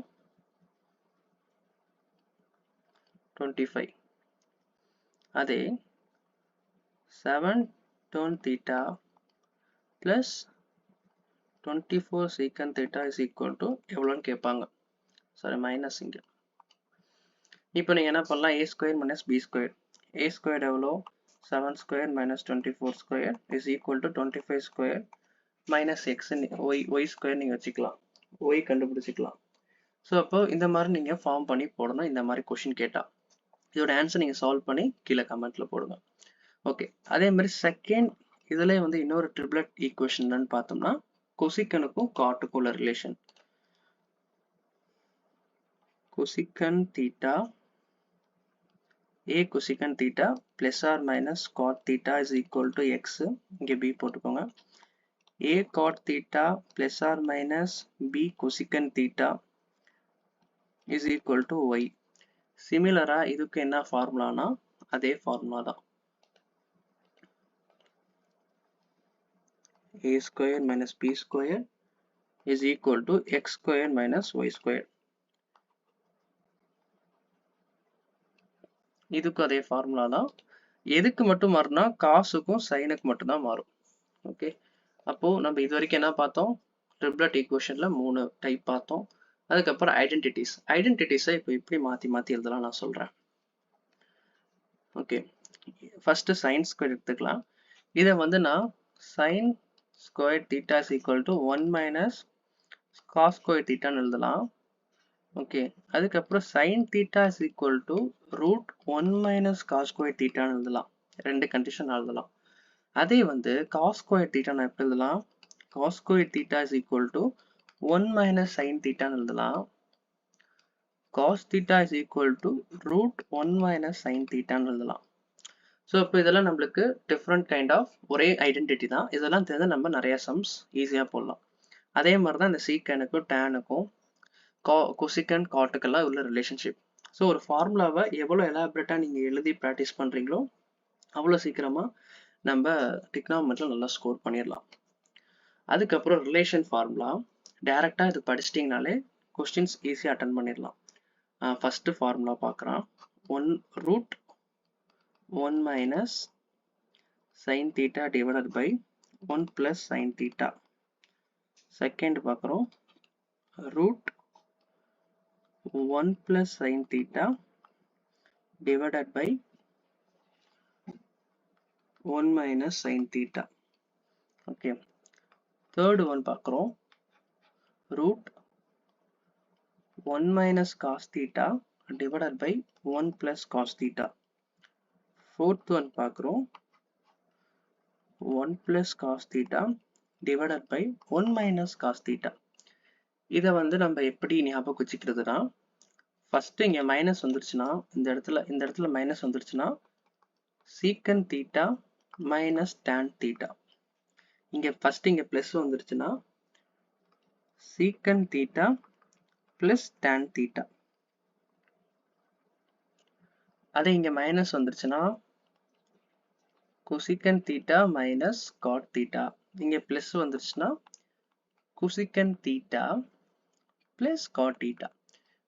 25. அதே 7 tan theta plus 24 secant theta is equal to எவ்வளோன்னு கேட்பாங்க. சாரி மைனஸ் இங்கே. இப்போ நீங்கள் என்ன பண்ணலாம், a square minus b square. a square எவ்வளோ, 7 square minus 24 square is equal to 25 square minus x y square நீங்கள் வச்சுக்கலாம், y கண்டுபிடிச்சிக்கலாம். ஸோ அப்போ இந்த மாதிரி நீங்கள் ஃபார்ம் பண்ணி போடணும். இந்த மாதிரி கொஷின் கேட்டால் இதோட ஆன்சர் நீங்கள் சால்வ் பண்ணி கீழே கமெண்ட்டில் போடுங்க. ஓகே, அதே மாதிரி செகண்ட் இதில் வந்து இன்னொரு ட்ரிப்ளட் ஈக்குவேஷன் என்னன்னு பார்த்தோம்னா கொசிக்கனுக்கும் காட்டுக்கும் உள்ள relation. கொசிக்கன் theta a cosecant theta plus or minus cot theta is equal to x. இங்கே b போட்டுக்கோங்க. a cot theta plus or minus b cosecant theta is equal to y. சிமிலரா இதுக்கு என்ன ஃபார்முலானா அதே ஃபார்முலா தான். a square minus b square is equal to x square minus y square. இதுக்கு அதே formula தான். எதுக்கு மட்டும் மாறுனா காசுக்கும் சைனுக்கு மட்டும் தான் மாறும். ஓகே, அப்போ நம்ம இது வரைக்கும் என்ன பார்த்தோம், ட்ரிப்ளட் ஈக்குவேஷன்ல 3 டைப் பார்த்தோம். அதுக்கப்புறம் ஐடென்டிட்டிஸை இப்போ எப்படி மாற்றி எழுதலாம் நான் சொல்கிறேன். ஓகே, ஃபர்ஸ்ட் சைன் ஸ்கொயர் எடுத்துக்கலாம். இதை வந்து நான் sine square theta is equal to 1 minus cos square தீட்டான்னு எழுதலாம். ஓகே, அதுக்கப்புறம் sine theta is equal to root 1 minus cos square தீட்டான்னு எழுதலாம். ரெண்டு கண்டிஷன் எழுதலாம். அதே வந்து காஸ் ஸ்கொயர் தீட்டா நான் எப்படி எழுதலாம், cos square theta is equal to 1 minus sine தீட்டான்னு எழுதலாம். Cos theta is equal to root 1 minus sine தீட்டான்னு எழுதலாம். ஸோ இப்போ இதெல்லாம் நம்மளுக்கு டிஃப்ரெண்ட் கைண்ட் ஆஃப் ஒரே ஐடென்டிட்டி தான். இதெல்லாம் தெரிஞ்சு நம்ம நிறைய சம்ஸ் ஈஸியாக போடலாம். அதே மாதிரி தான் இந்த சீக்கனுக்கும் டேனுக்கும் கொசிக்கன் காட்டுக்கெல்லாம் உள்ள ரிலேஷன்ஷிப். ஸோ ஒரு ஃபார்முலாவை எவ்வளோ எலாபரேட்டாக நீங்கள் எழுதி ப்ராக்டிஸ் பண்ணுறீங்களோ அவ்வளோ சீக்கிரமாக நம்ம டிக்னாமெட்ரியில் நல்லா ஸ்கோர் பண்ணிடலாம். அதுக்கப்புறம் ரிலேஷன் ஃபார்முலா டைரெக்டாக இது படிச்சிட்டிங்கனாலே கொஸ்டின்ஸ் ஈஸியாக அட்டன் பண்ணிடலாம். ஃபஸ்ட்டு ஃபார்முலா பார்க்குறோம், 1 root 1 minus sine theta divided by 1 plus sine theta. Second பார்க்குறோம், root 1 plus sin theta divided by 1 minus sin theta. Okay, third one பார்க்கிறோம், root 1 minus cos theta divided by 1 plus cos theta. Fourth one பார்க்கிறோம், 1 plus cos theta divided by 1 minus cos theta. இதை வந்து நம்ம எப்படி ஞாபகம் வச்சுக்கிறதுனா, first இங்கே minus வந்துருச்சுன்னா இந்த இடத்துல மைனஸ் வந்துருச்சுன்னா secant theta minus tan theta. இங்கே ஃபர்ஸ்ட் இங்கே ப்ளஸ் வந்துருச்சுன்னா secant theta plus tan theta. அதே இங்கே மைனஸ் வந்துருச்சுன்னா கொசிக்கன் தீட்டா மைனஸ் காட் தீட்டா. இங்கே ப்ளஸ் வந்துருச்சுன்னா கொசிக்கன் theta plus cot theta.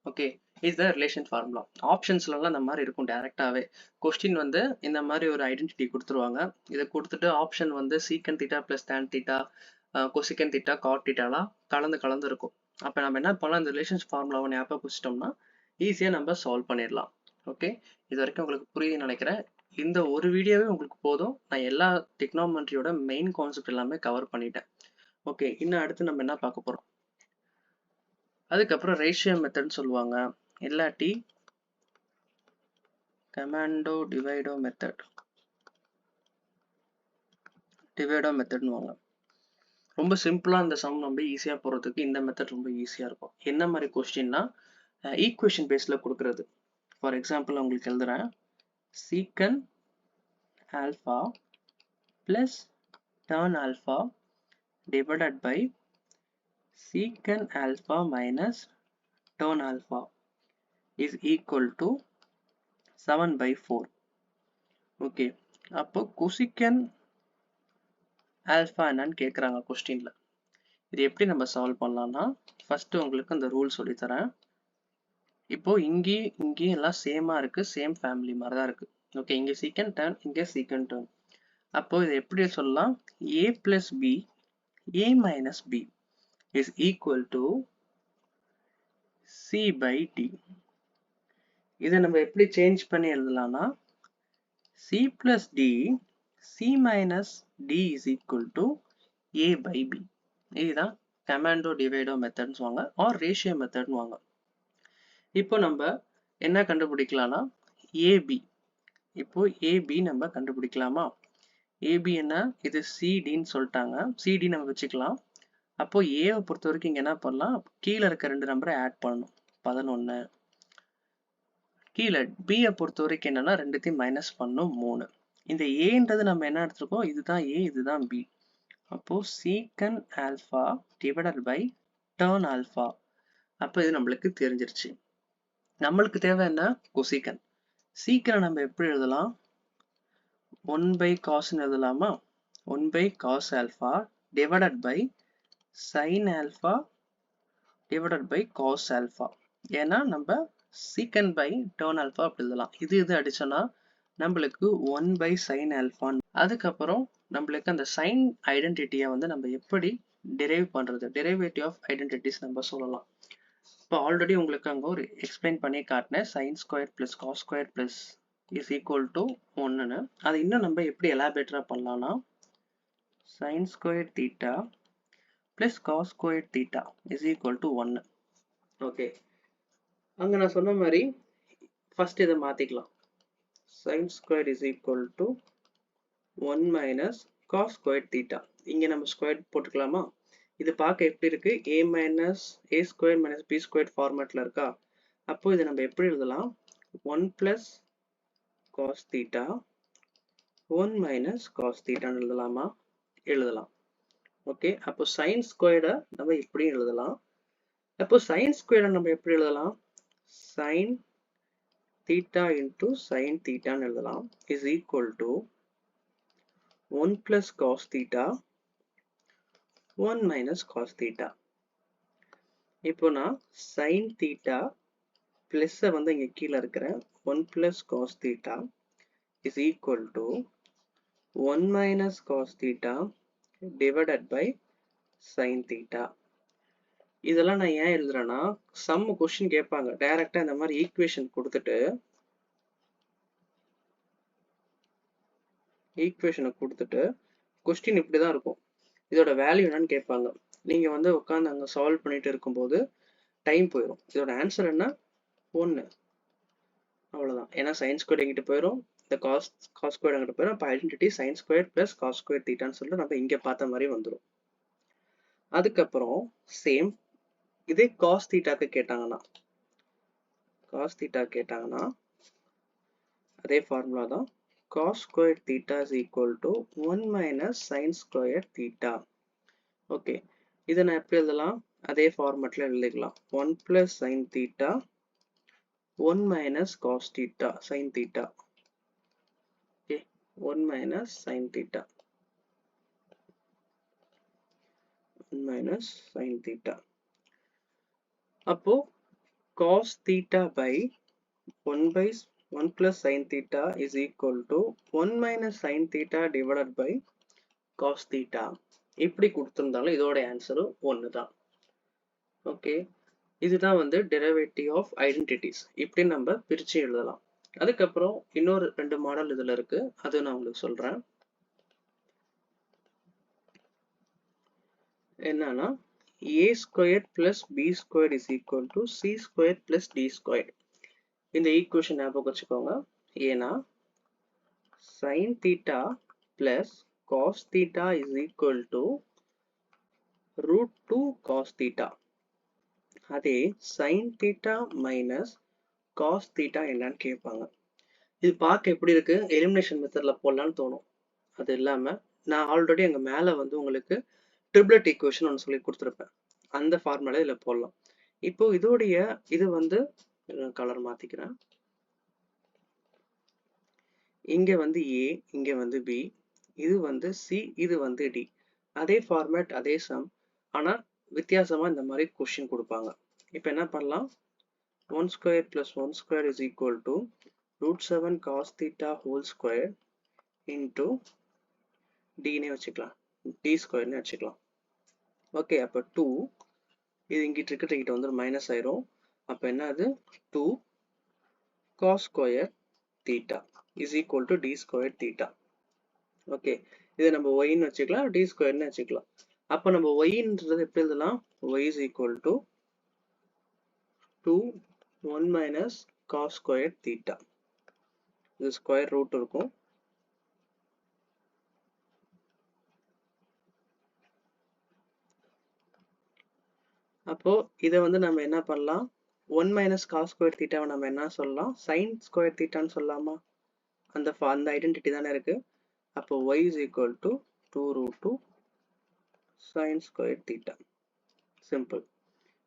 Okay, இதுதான் ரிலேஷன் ஃபார்முலா. ஆப்ஷன்ஸ்லாம் இந்த மாதிரி இருக்கும். டைரெக்டாகவே கொஸ்டின் வந்து இந்த மாதிரி ஒரு ஐடென்டிட்டி கொடுத்துருவாங்க. இதை கொடுத்துட்டு ஆப்ஷன் வந்து secant theta plus tan theta, cosecant theta, cot தீட்டாலாம் கலந்து இருக்கும். அப்போ நம்ம என்ன பண்ணலாம், இந்த ரிலேஷன் ஃபார்முலாவை ஞாபகம் வச்சிட்டோம்னா ஈஸியாக நம்ம சால்வ் பண்ணிடலாம். ஓகே, இது வரைக்கும் உங்களுக்கு புரியுதுன்னு நினைக்கிறேன். இந்த ஒரு வீடியோவே உங்களுக்கு போதும். நான் எல்லா டிக்னாமெட்ரியோட மெயின் கான்செப்ட் எல்லாமே கவர் பண்ணிட்டேன். ஓகே, இன்னும் அடுத்து நம்ம என்ன பார்க்க போகிறோம், அதுக்கப்புறம் ரேஷியோ மெத்தட்னு சொல்லுவாங்க, இல்லாட்டி கமாண்டோ டிவைடோ மெத்தட்னு வாங்க. ரொம்ப சிம்பிளாக இந்த சம் ரொம்ப ஈஸியாக போகிறதுக்கு இந்த மெத்தட் ரொம்ப ஈஸியாக இருக்கும். என்ன மாதிரி கொஸ்டின்னா ஈக்குவேஷன் பேஸில் கொடுக்குறது. ஃபார் எக்ஸாம்பிள் உங்களுக்கு எழுதுகிறேன், secant alpha plus tan alpha divided by secant alpha minus tan alpha is equal to 7/4. Okay, அப்போ cosecant alpha என்னன்னு கேட்குறாங்க கொஸ்டின்ல. இது எப்படி நம்ம சால்வ் பண்ணலாம்னா, ஃபர்ஸ்ட் உங்களுக்கு அந்த ரூல் சொல்லித்தரேன். இப்போ இங்கேயும் எல்லாம் சேமா இருக்கு, சேம் ஃபேமிலி மாதிரி தான் இருக்கு. ஓகே, இங்க சீக்கண்ட் டேர்ன், இங்க சீக்கண்ட் டேர்ன். அப்போ இதை எப்படி சொல்லலாம்? a plus b, a minus b is equal to c by d. இதை நம்ம எப்படி சேஞ்ச் பண்ணி எழுதலாம்னா c plus d, c minus d is equal to a by b. இதுதான் கமாண்டோ டிவைடோ மெத்தட்னு வாங்க, ஆர் ரேஷியோ மெத்தட்னு வாங்க. இப்போ நம்ம என்ன கண்டுபிடிக்கலாம்னா ஏபி. இப்போ ஏபி நம்ம கண்டுபிடிக்கலாமா? ஏபி என்ன? இது சிடின்னு சொல்லிட்டாங்க, சிடி நம்ம வச்சுக்கலாம். அப்போ ஏவை பொறுத்த வரைக்கும் இங்க என்ன பண்ணலாம்? கீழே இருக்க 2 நம்பரை ஆட் பண்ணணும், 11. கீழே பியை பொறுத்த வரைக்கும் என்னன்னா 2த்தையும் மைனஸ் பண்ணணும், 3. இந்த ஏன்றது நம்ம என்ன எடுத்துருக்கோம்? இதுதான் ஏ, இதுதான் பி. அப்போ secant alpha divided by tan alpha. அப்போ இது நம்மளுக்கு தெரிஞ்சிருச்சு. நம்மளுக்கு தேவை என்ன? கொசிக்கன். சீக்கனை நம்ம எப்படி எழுதலாம்? 1 by cos எழுதலாமா? 1 by cos alpha divided by sin alpha divided by cos alpha. ஏன்னா நம்ம secant by tan alpha அப்படி எழுதலாம். இது அடிச்சோன்னா நம்மளுக்கு 1 by sin alpha. அதுக்கப்புறம் நம்மளுக்கு அந்த sin ஐடென்டிட்டியை வந்து நம்ம எப்படி derive பண்றது? Derivative of identities நம்ம சொல்லலாம். இப்போ ஆல்ரெடி உங்களுக்கு அங்கே ஒரு எக்ஸ்பிளைன் பண்ணி காட்டினேன், sin squared plus cos squared plus is equal to 1ன்னு. அது இன்னும் நம்ம எப்படி எலாபரேட்டரா பண்ணலாம்னா sin squared theta plus cos squared theta is equal to 1. Okay, அங்க நான் சொன்ன மாதிரி ஃபர்ஸ்ட் இதை மாத்திக்கலாம். sin squared is equal to 1 minus cos squared theta. இங்க நம்ம ஸ்கொயர் போட்டுக்கலாமா? இது பார்க்க எப்படி இருக்கு? a minus a squared minus b squared ஃபார்மேட்ல இருக்கா? அப்போ இதை நம்ம எப்படி எழுதலாம்? 1 plus cos theta 1 minus cos theta எழுதலாமா? எழுதலாம். ஓகே, அப்போ sin squared நம்ம இப்படி எழுதலாம். அப்போ sin squared நம்ம எப்படி எழுதலாம்? sin theta into sin theta எழுதலாம் is equal to 1 plus cos theta 1 minus cos theta. இப்போ நான் sin theta plus வந்து இங்க கீழே இருக்கிறேன், 1 plus cos theta is equal to 1 minus cos theta divided by sin theta. இதெல்லாம் நான் ஏன் எழுதுறேன்னா சம் கொஸ்டின் கேட்பாங்க, டைரக்டா இந்த மாதிரி ஈக்குவேஷன் கொடுத்துட்டு கொஸ்டின் இப்படிதான் இருக்கும், இதோட வேல்யூ என்னன்னு கேட்பாங்க. நீங்க வந்து உட்காந்து அங்க சால்வ் பண்ணிட்டு இருக்கும்போது டைம் போயிடும். இதோட ஆன்சர் என்ன? 1. அவ்வளவுதான். ஏன்னா சைன் ஸ்கொயர் எங்கிட்ட போயிடும், இந்த காஸ் ஸ்கொயர் எங்கிட்ட போயிடும். அப்போ identity sine square plus cos square தீட்டான்னு சொல்லிட்டு நம்ம இங்க பார்த்த மாதிரி வந்துடும். அதுக்கப்புறம் சேம் இதே காஸ் தீட்டாக்கு கேட்டாங்கன்னா அதே ஃபார்முலா தான், cos squared theta is equal to 1 minus sin squared theta. Okay, இதை நான் எப்படி எழுதலாம்? அதே ஃபார்மேட்ல எழுதிக்கலாம். 1 plus sin theta 1 minus cos theta sin theta. Okay, 1 minus sin theta 1 minus sin theta. அப்போ cos theta by 1 plus sin theta is equal to 1 minus sin theta divided by cos theta. இப்படி கொடுத்திருந்தாலும் இதோட answer 1 தான். Okay, இதுதான் வந்து derivative of identities. இப்படி நம்ம பிரிச்சு எழுதலாம். அதுக்கப்புறம் இன்னொரு 2 மாடல் இதுல இருக்கு, அது நான் உங்களுக்கு சொல்றேன். என்னன்னா a squared plus b squared is equal to c squared plus d squared. இந்த ஈக்குவேஷன் ஞாபகம் வச்சுக்கோங்க. ஏன்னா sin theta plus cos theta is equal to root 2 cos theta. அதே sin theta minus cos theta என்னன்னு கேட்பாங்க. இது பார்க்க எப்படி இருக்கு? எலிமினேஷன் மெத்தட்ல போடலான்னு தோணும். அது இல்லாம நான் ஆல்ரெடி அங்க மேல வந்து உங்களுக்கு ட்ரிப்ளெட் ஈக்குவேஷன் ஒன்று சொல்லி கொடுத்துருப்பேன், அந்த ஃபார்முலா இதுல போடலாம். இப்போ இதோடைய இது வந்து கலர் மாத்திக்கிறேன். இங்க வந்து A, இங்க வந்து B, இது வந்து C, இது வந்து D. அதே ஃபார்மேட், அதே சம், ஆனா வித்தியாசமா இந்த மாதிரி கொஸ்டின் கொடுப்பாங்க. இப்போ என்ன பண்ணலாம்? 1 square plus 1 square is equal to root 7 cos theta whole square into d னே வச்சுக்கலாம், d square னே வச்சுக்கலாம். ஓகே, அப்போ 2 இது இங்கிட்டு இருக்கிறது இங்கிட்ட வந்து மைனஸ் ஆயிரும். அப்போ என்ன அது 2 cos square theta is equal to d square theta. Okay, இதை நம்ம yன்னு வச்சுக்கலாம், d square னு வச்சுக்கலாம். அப்போ நம்ம yன்றது எப்படி எழுதலாம்? y is equal to 2 1 minus cos square theta. இது ஸ்கொயர் ரூட் இருக்கும். அப்போ இதை வந்து நம்ம என்ன பண்ணலாம்? 1 minus cos square theta நம்ம என்ன சொல்லலாம்? sin square theta ன்னு சொல்லலாமா? அந்த ஐடென்டிட்டி தானே இருக்கு. அப்போ y is equal to 2 root 2 sin square theta. Simple.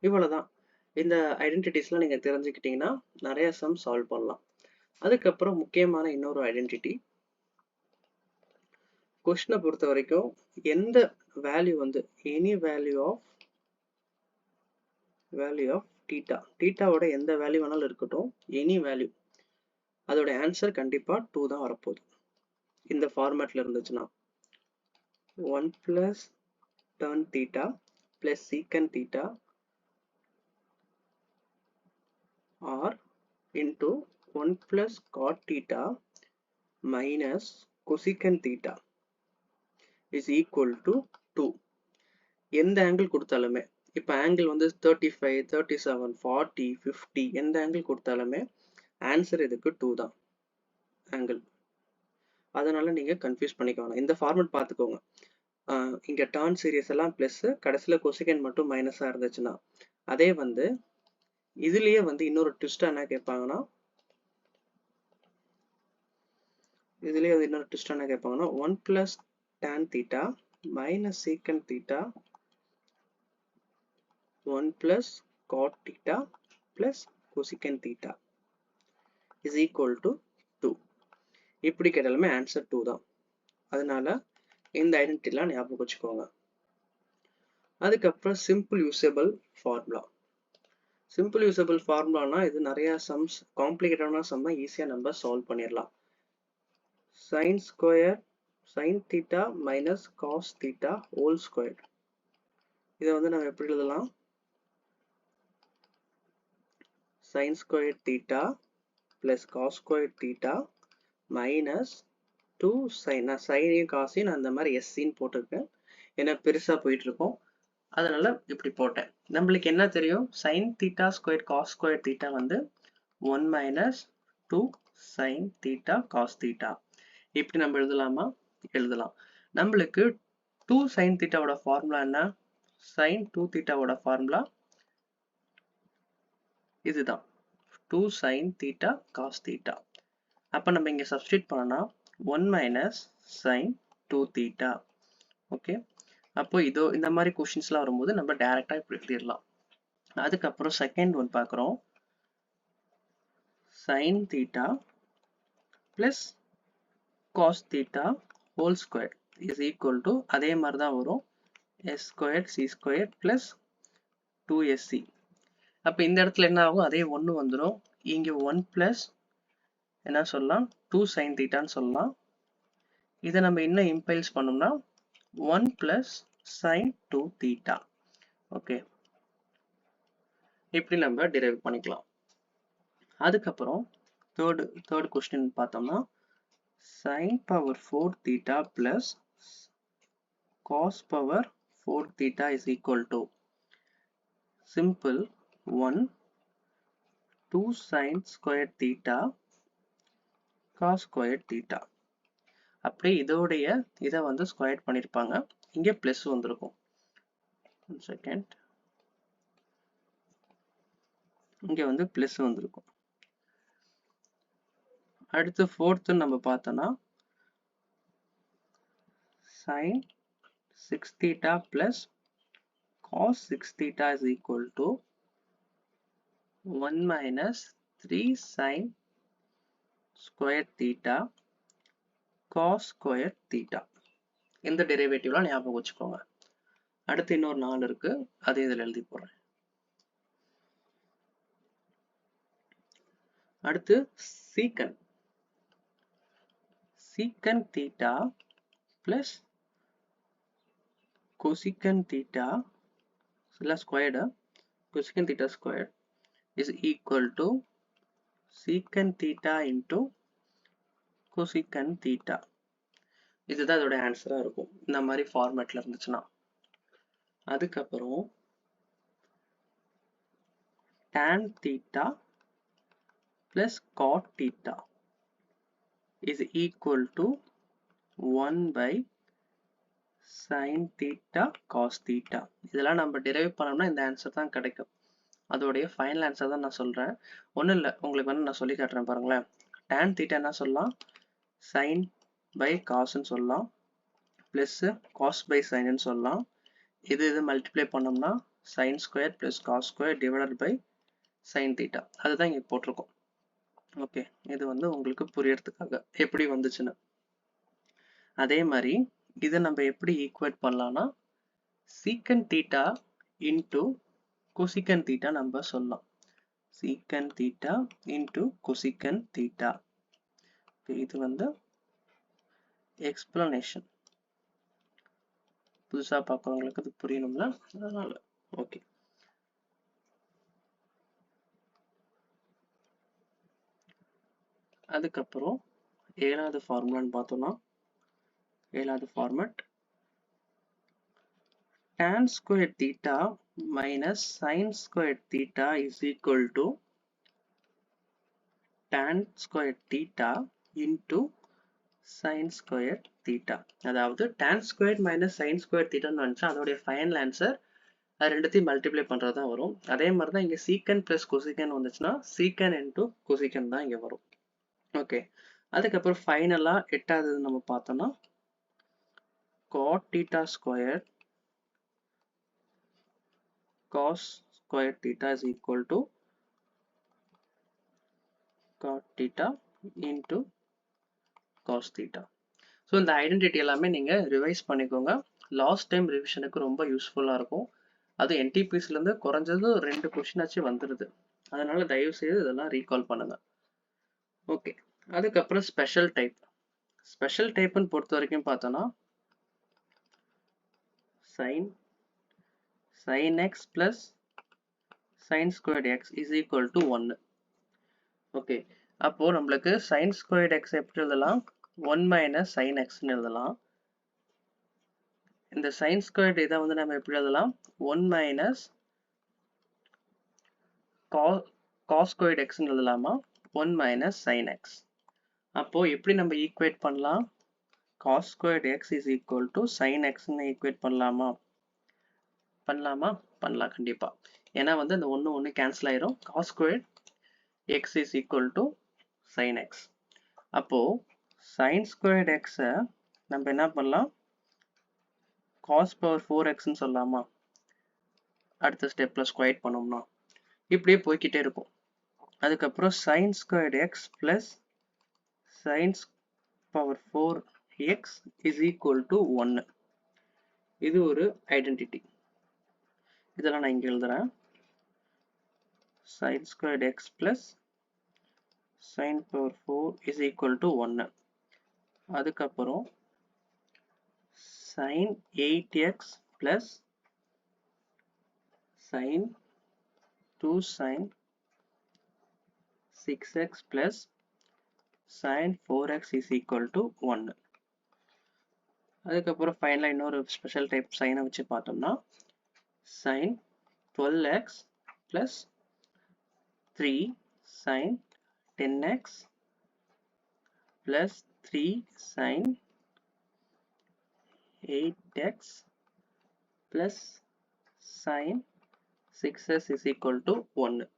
இவ்வளவுதான். இந்த ஐடென்டிட்டிஸ்லாம் நீங்க தெரிஞ்சுக்கிட்டீங்கன்னா நிறைய சம் சால்வ் பண்ணலாம். அதுக்கப்புறம் முக்கியமான இன்னொரு ஐடென்டிட்டி, கொஸ்டினை பொறுத்த வரைக்கும் எந்த வேல்யூ வந்து எனி வேல்யூ ஆஃப் தீட்டா, தீட்டாவோட எந்த வேல்யூ வேணாலும் இருக்கட்டும், எனி வேல்யூ, அதோட ஆன்சர் கண்டிப்பா 2 தான் வரப்போகுது. இந்த ஃபார்மேட்ல இருந்துச்சுன்னா 1 plus tan theta plus secant theta or into 1 plus cot theta minus cosecant theta is equal to 2. எந்த ஆங்கிள் கொடுத்தாலுமே, இப்போ ஆங்கிள் வந்து 35, 37, 40, 50 எந்த ஆங்கிள் கொடுத்தாலுமே ஆன்சர் இதுக்கு 2 தான் ஆங்கிள். அதனால நீங்க கன்ஃபியூஸ் பண்ணிக்கோங்க. இந்த ஃபார்மேட் பார்த்துக்கோங்க. இங்க டர்ன் சீரிஸ் எல்லாம் பிளஸ், கடைசியில் கொசிகன் மட்டும் மைனஸா இருந்துச்சுன்னா, அதே வந்து இதுலயே வந்து இன்னொரு ட்விஸ்ட் என்ன கேட்பாங்கன்னா, 1 plus tan theta minus secant theta 1 plus cot theta plus cosecant theta is equal to 2. இப்படி கேட்டாலுமே ஆன்சர் 2 தான். அதனால இந்த ஐடென்டிட்டிலாம் ஞாபகம் வச்சுக்கோங்க. அதுக்கப்புறம் simple usable formula. Simple usable ஃபார்முலானா இது நிறைய சம்ஸ், காம்ப்ளிகேட்டடான சம் தான் ஈஸியாக நம்ம சால்வ் பண்ணிடலாம். sin square sin theta minus cos theta whole square. இதை வந்து நம்ம எப்படி எழுதலாம்? sin square theta plus cos square theta minus 2 sin. நான் சைனையும் காசையும் அந்த மாதிரி எஸ்சின்னு போட்டிருக்கேன், ஏன்னா பெருசா போயிட்டு இருக்கோம், அதனால இப்படி போட்டேன். நம்மளுக்கு என்ன தெரியும்? sin theta square cos square theta வந்து 1 minus 2 sin theta cos theta. இப்படி நம்ம எழுதலாமா? எழுதலாம். நம்மளுக்கு 2 sin theta ஓட ஃபார்முலா என்ன? sin 2 theta ஓட ஃபார்முலா இதுதான், 2 sin theta cos theta. அப்ப நம்ம இங்க சப்ஸ்டிட் பண்ணனா 1 minus sin 2 theta. ஓகே, அப்போ இதோ இந்த மாதிரி கொஸ்டின்ஸ்லாம் வரும்போது நம்ம டைரக்டா இப்படி எழுதிடலாம். அதுக்கப்புறம் செகண்ட் ஒன் பார்க்குறோம். sin theta plus cos theta whole square is equal to, அதே மாதிரி தான் வரும், s squared c squared plus 2sc. அப்போ இந்த இடத்துல என்ன ஆகும்? அதே 1 வந்துடும். இங்கே 1 plus என்ன சொல்லலாம்? 2 sin theta ன்னு சொல்லலாம். இதை நம்ம இன்னும் இம்பைல்ஸ் பண்ணோம்னா 1 plus sin 2 theta. ஓகே, இப்படி நம்ம டிரைவ் பண்ணிக்கலாம். அதுக்கப்புறம் தேர்ட் கொஸ்டின் பார்த்தோம்னா sin power 4 theta plus cos power 4 theta is equal to simple 1 2 sin square theta cos square theta. அப்படியே இதோடைய இதை வந்து ஸ்கொயர் பண்ணியிருப்பாங்க, இங்கே பிளஸ் வந்திருக்கும். செகண்ட், இங்க வந்து பிளஸ் வந்திருக்கும். அடுத்து ஃபோர்த் நம்ம பார்த்தோம்னா sin 6 theta plus cos 6 theta is equal to 1 minus 3 sin square theta cos square theta. இந்த டெரிவேட்டிவ்லாம் ஞாபகம் வச்சுக்கோங்க. அடுத்து இன்னொரு 4 இருக்கு, அது இதில் எழுதி போடுறேன். அடுத்து secant. Secant theta plus cosecant theta squared. Cosecant theta squared is equal to secant theta into cosecant theta. இதுதான் இதோட ஆன்சரா இருக்கும் இந்த மாதிரி ஃபார்மேட்ல இருந்துச்சுன்னா. அதுக்கப்புறம் tan theta plus cot theta is equal to 1 by sin theta cos theta. இதெல்லாம் நம்ம derive பண்ணோம்னா இந்த ஆன்சர் தான் கிடைக்கும். அதோடைய ஃபைனல் ஆன்சர் தான் நான் சொல்றேன். ஒன்றும் இல்லை, உங்களுக்கு வந்து நான் சொல்லி காட்டுறேன் பாருங்களேன். tan theta என்ன சொல்லலாம், sin by cosன்னு சொல்லலாம், ப்ளஸ் cos by sinன்னு சொல்லலாம். இது மல்டிப்ளை பண்ணோம்னா sin square plus cos square divided by sin theta. அதுதான் இங்கே போட்டிருக்கோம். ஓகே, இது வந்து உங்களுக்கு புரியறதுக்காக எப்படி வந்துச்சுன்னு. அதே மாதிரி இதை நம்ம எப்படி ஈக்குவேட் பண்ணலாம்னா secant theta into cosecant theta நம்ம சொல்லலாம். secant theta into cosecant theta. இது வந்து எக்ஸ்பிளனேஷன். புதுசா பார்க்கறவங்களுக்கு அது புரியணும்ல, அதனால ஓகே. அதுக்கப்புறம் ஏழாவது ஃபார்முலான்னு பார்த்தோம்னா, ஏழாவது format tan squared theta minus sin squared theta is equal to tan squared theta into sin squared theta. அதாவது tan squared minus sin squared theta ன்னு வந்துச்சு, அதோடைய ஃபைனல் ஆன்சர் அது ரெண்டுத்தையும் மல்டிப்ளை பண்றது தான் வரும். அதே மாதிரி தான் இங்க secant plus cosecant வந்துச்சுன்னா secant into cosecant தான் இங்க வரும். ஓகே, அதுக்கப்புறம் ஃபைனலா எட்டாவது நம்ம பார்த்தோம்னா cot theta squared cos squared theta is equal to cot theta into cos theta. So இந்த ஐடென்டிட்டி எல்லாமே நீங்கள் ரிவைஸ் பண்ணிக்கோங்க. லாஸ்ட் டைம் ரிவிஷனுக்கு ரொம்ப யூஸ்ஃபுல்லாக இருக்கும். அது என்டிபிசிலேருந்து குறைஞ்சது 2 கொஷினாச்சு வந்துடுது. அதனால தயவு செய்து இதெல்லாம் ரீகால் பண்ணுங்க. ஓகே, அதுக்கப்புறம் ஸ்பெஷல் டைப். ஸ்பெஷல் டைப்னு பொறுத்த வரைக்கும் பார்த்தோன்னா sin x plus sin squared x is equal to 1. Okay, அப்போ நம்மளுக்கு sin squared x எப்படி எழுதலாம், 1 minus sin x ன்னு எழுதலாம். இந்த sin squared இதை வந்து நம்ம எப்படி எழுதலாம், 1 minus cos squared x ன்னு எழுதலாமா, 1 minus sin x. அப்போ எப்படி நம்ம ஈக்குவேட் பண்ணலாம், cos squared x is equal to sin x ன்னு ஈக்குவேட் பண்ணலாமா, பண்ணலாம் கண்டிப்பா. ஏன்னா வந்து இந்த 1 கேன்சல் ஆயிரும். cos squared x is equal to sin x. அப்போ sin squared x நம்ம என்ன பண்ணலாம், cos power 4x ன்னு சொல்லலாமா, அடுத்த ஸ்டெப்ல ஸ்கொயர் பண்ணோம்னா இப்படியே போய்கிட்டே இருக்கும். அதுக்கப்புறம் sin squared x plus sin power 4x is equal to 1. இது ஒரு ஐடென்டிட்டி. இதெல்லாம் நான் இங்க எழுதுறேன். sin squared x plus sin power 4 is equal to 1. அதுக்கப்புறம் sin 8x plus sin 2 sin 6x plus sin 4x is equal to 1. அதுக்கப்புறம் ஃபைனலா இன்னொரு ஸ்பெஷல் டைப் சைனை வச்சு பார்த்தோம்னா sin 12x plus 3 sin 10x plus 3 sin 8x plus sin 6x is equal to 1.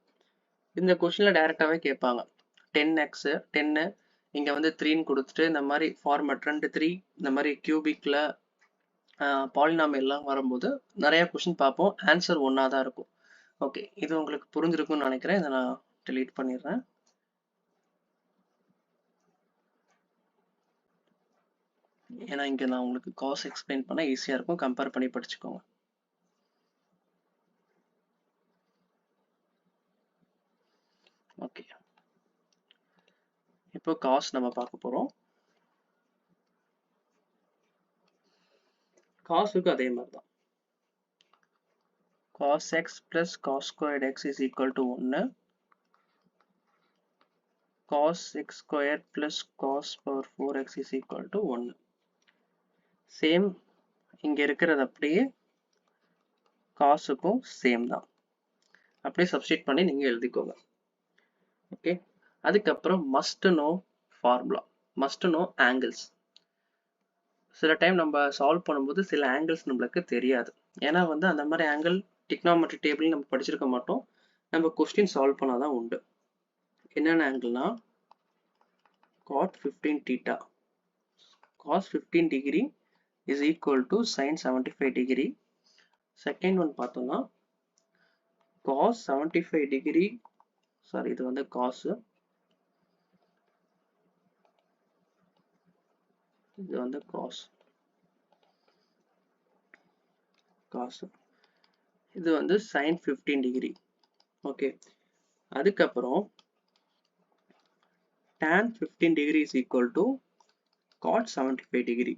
இந்த கொஸ்டின்ல டைரக்டாவே கேட்பாங்க. 10x 10 இங்க வந்து 3ன்னு கொடுத்துட்டு இந்த மாதிரி ஃபார்மேட் 2 3 இந்த மாதிரி கியூபிக்ல பாலினாமியல்லாம் வரும்போது நிறைய கொஸ்டின் பார்ப்போம். ஆன்சர் ஒன்னா தான் இருக்கும். ஓகே, இது உங்களுக்கு புரிஞ்சிருக்கும்னு நினைக்கிறேன். இதை நான் delete பண்ணிடுறேன். ஏன்னா இங்க நான் உங்களுக்கு cos எக்ஸ்பிளைன் பண்ண ஈஸியா இருக்கும், கம்பேர் பண்ணி படிச்சுக்கோங்க. ஓகே, இப்போ காஸ் நம்ம பார்க்க போகிறோம். காஸுக்கு அதே மாதிரி தான். cos x plus cos squared x is equal to 1. cos x squared plus cos power 4x is equal to 1. Same இங்கே இருக்கிறது அப்படியே காசுக்கும் சேம் தான். அப்படியே சப்ஸ்டிட் பண்ணி நீங்கள் எழுதிக்கோங்க. ஓகே, அதுக்கப்புறம் must know formula, must know angles. சில டைம் நம்ம சால்வ் பண்ணும்போது சில ஆங்கிள்ஸ் நம்மளுக்கு தெரியாது. ஏன்னா வந்து அந்த மாதிரி ஆங்கிள் டிக்னாமெட்ரி டேபிள் நம்ம படிச்சிருக்க மாட்டோம். நம்ம கொஸ்டின் சால்வ் பண்ணாதான் உண்டு. என்னென்ன ஆங்கிள்னா cot 15 theta, cos 15 degree is equal to sin 75 degree. Second one பார்த்தோம்னா cos 75 degree, sorry இது வந்து cos, இது வந்து cos, இது வந்து sin 15 degree. ஓகே, அதுக்கப்புறம் tan 15 degree is equal to cot 75 degree.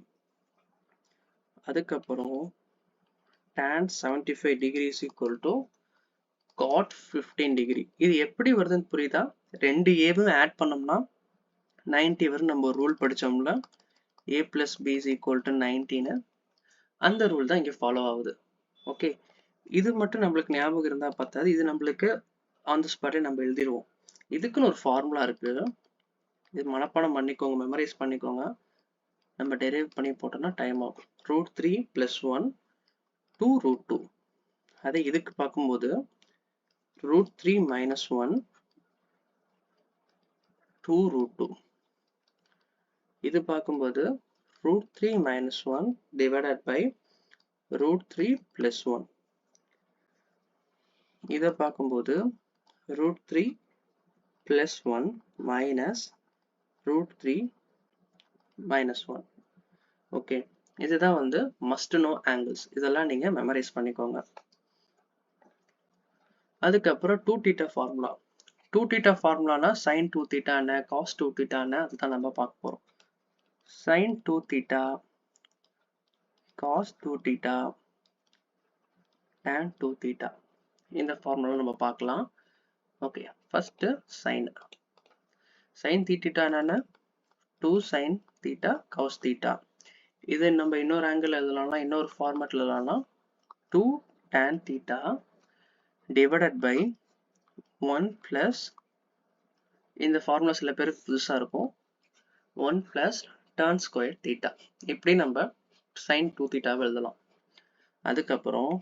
அதுக்கப்புறம் tan 75 degree is equal to cot 15 degree. இது எப்படி வருதுன்னு புரியுதா? ரெண்டு ஏவும் ஆட் பண்ணோம்னா 90 வரும். நம்ம rule படிச்சோம்ல, a plus b is equal to 90. அந்த ரூல் தான் இங்கே ஃபாலோ ஆகுது. ஓகே, இது மட்டும் நம்மளுக்கு ஞாபகம் இருந்தால் பார்த்தாது, இது நம்மளுக்கு ஆன் தி ஸ்பாட்டே நம்ம எழுதிடுவோம். இதுக்குன்னு ஒரு ஃபார்முலா இருக்கு, இது மனப்பாடம் பண்ணிக்கோங்க, மெமரைஸ் பண்ணிக்கோங்க. நம்ம டெரைவ் பண்ணி போட்டோம்னா டைம் ஆகும். √3 + 1 2 √2. அதை இதுக்கு பார்க்கும்போது √3 - 1 2 √2. இது பார்க்கும்போது √3 - 1 divided by √3 + 1. இதை பார்க்கும்போது √3 + 1 minus √3 - 1. ஓகே, இதுதான் வந்து மஸ்ட் நோ ஆங்கிள்ஸ். இதெல்லாம் நீங்க மெமரைஸ் பண்ணிக்கோங்க. அதுக்கப்புறம் 2θ ஃபார்முலா. 2θ ஃபார்முலானா sin 2θ என்ன, cos 2θ என்ன, அதுதான் நம்ம பார்க்க போறோம். sin 2θ, cos 2θ, tan 2θ, இந்த ஃபார்முலா நம்ம பார்க்கலாம். Okay, first sin. sin θ என்னன்னா 2 sin θ cos θ. இது நம்ம இன்னொரு ஆங்கிள் எழுதலாம்னா, இன்னொரு ஃபார்மேட்ல எழுதலாம்னா 2 tan θ divided by 1 plus, இந்த ஃபார்முலா சில பேருக்கு புதுசா இருக்கும், 1 plus tan square θ. இப்படி நம்ம sin 2θ எழுதலாம். அதுக்கப்புறம்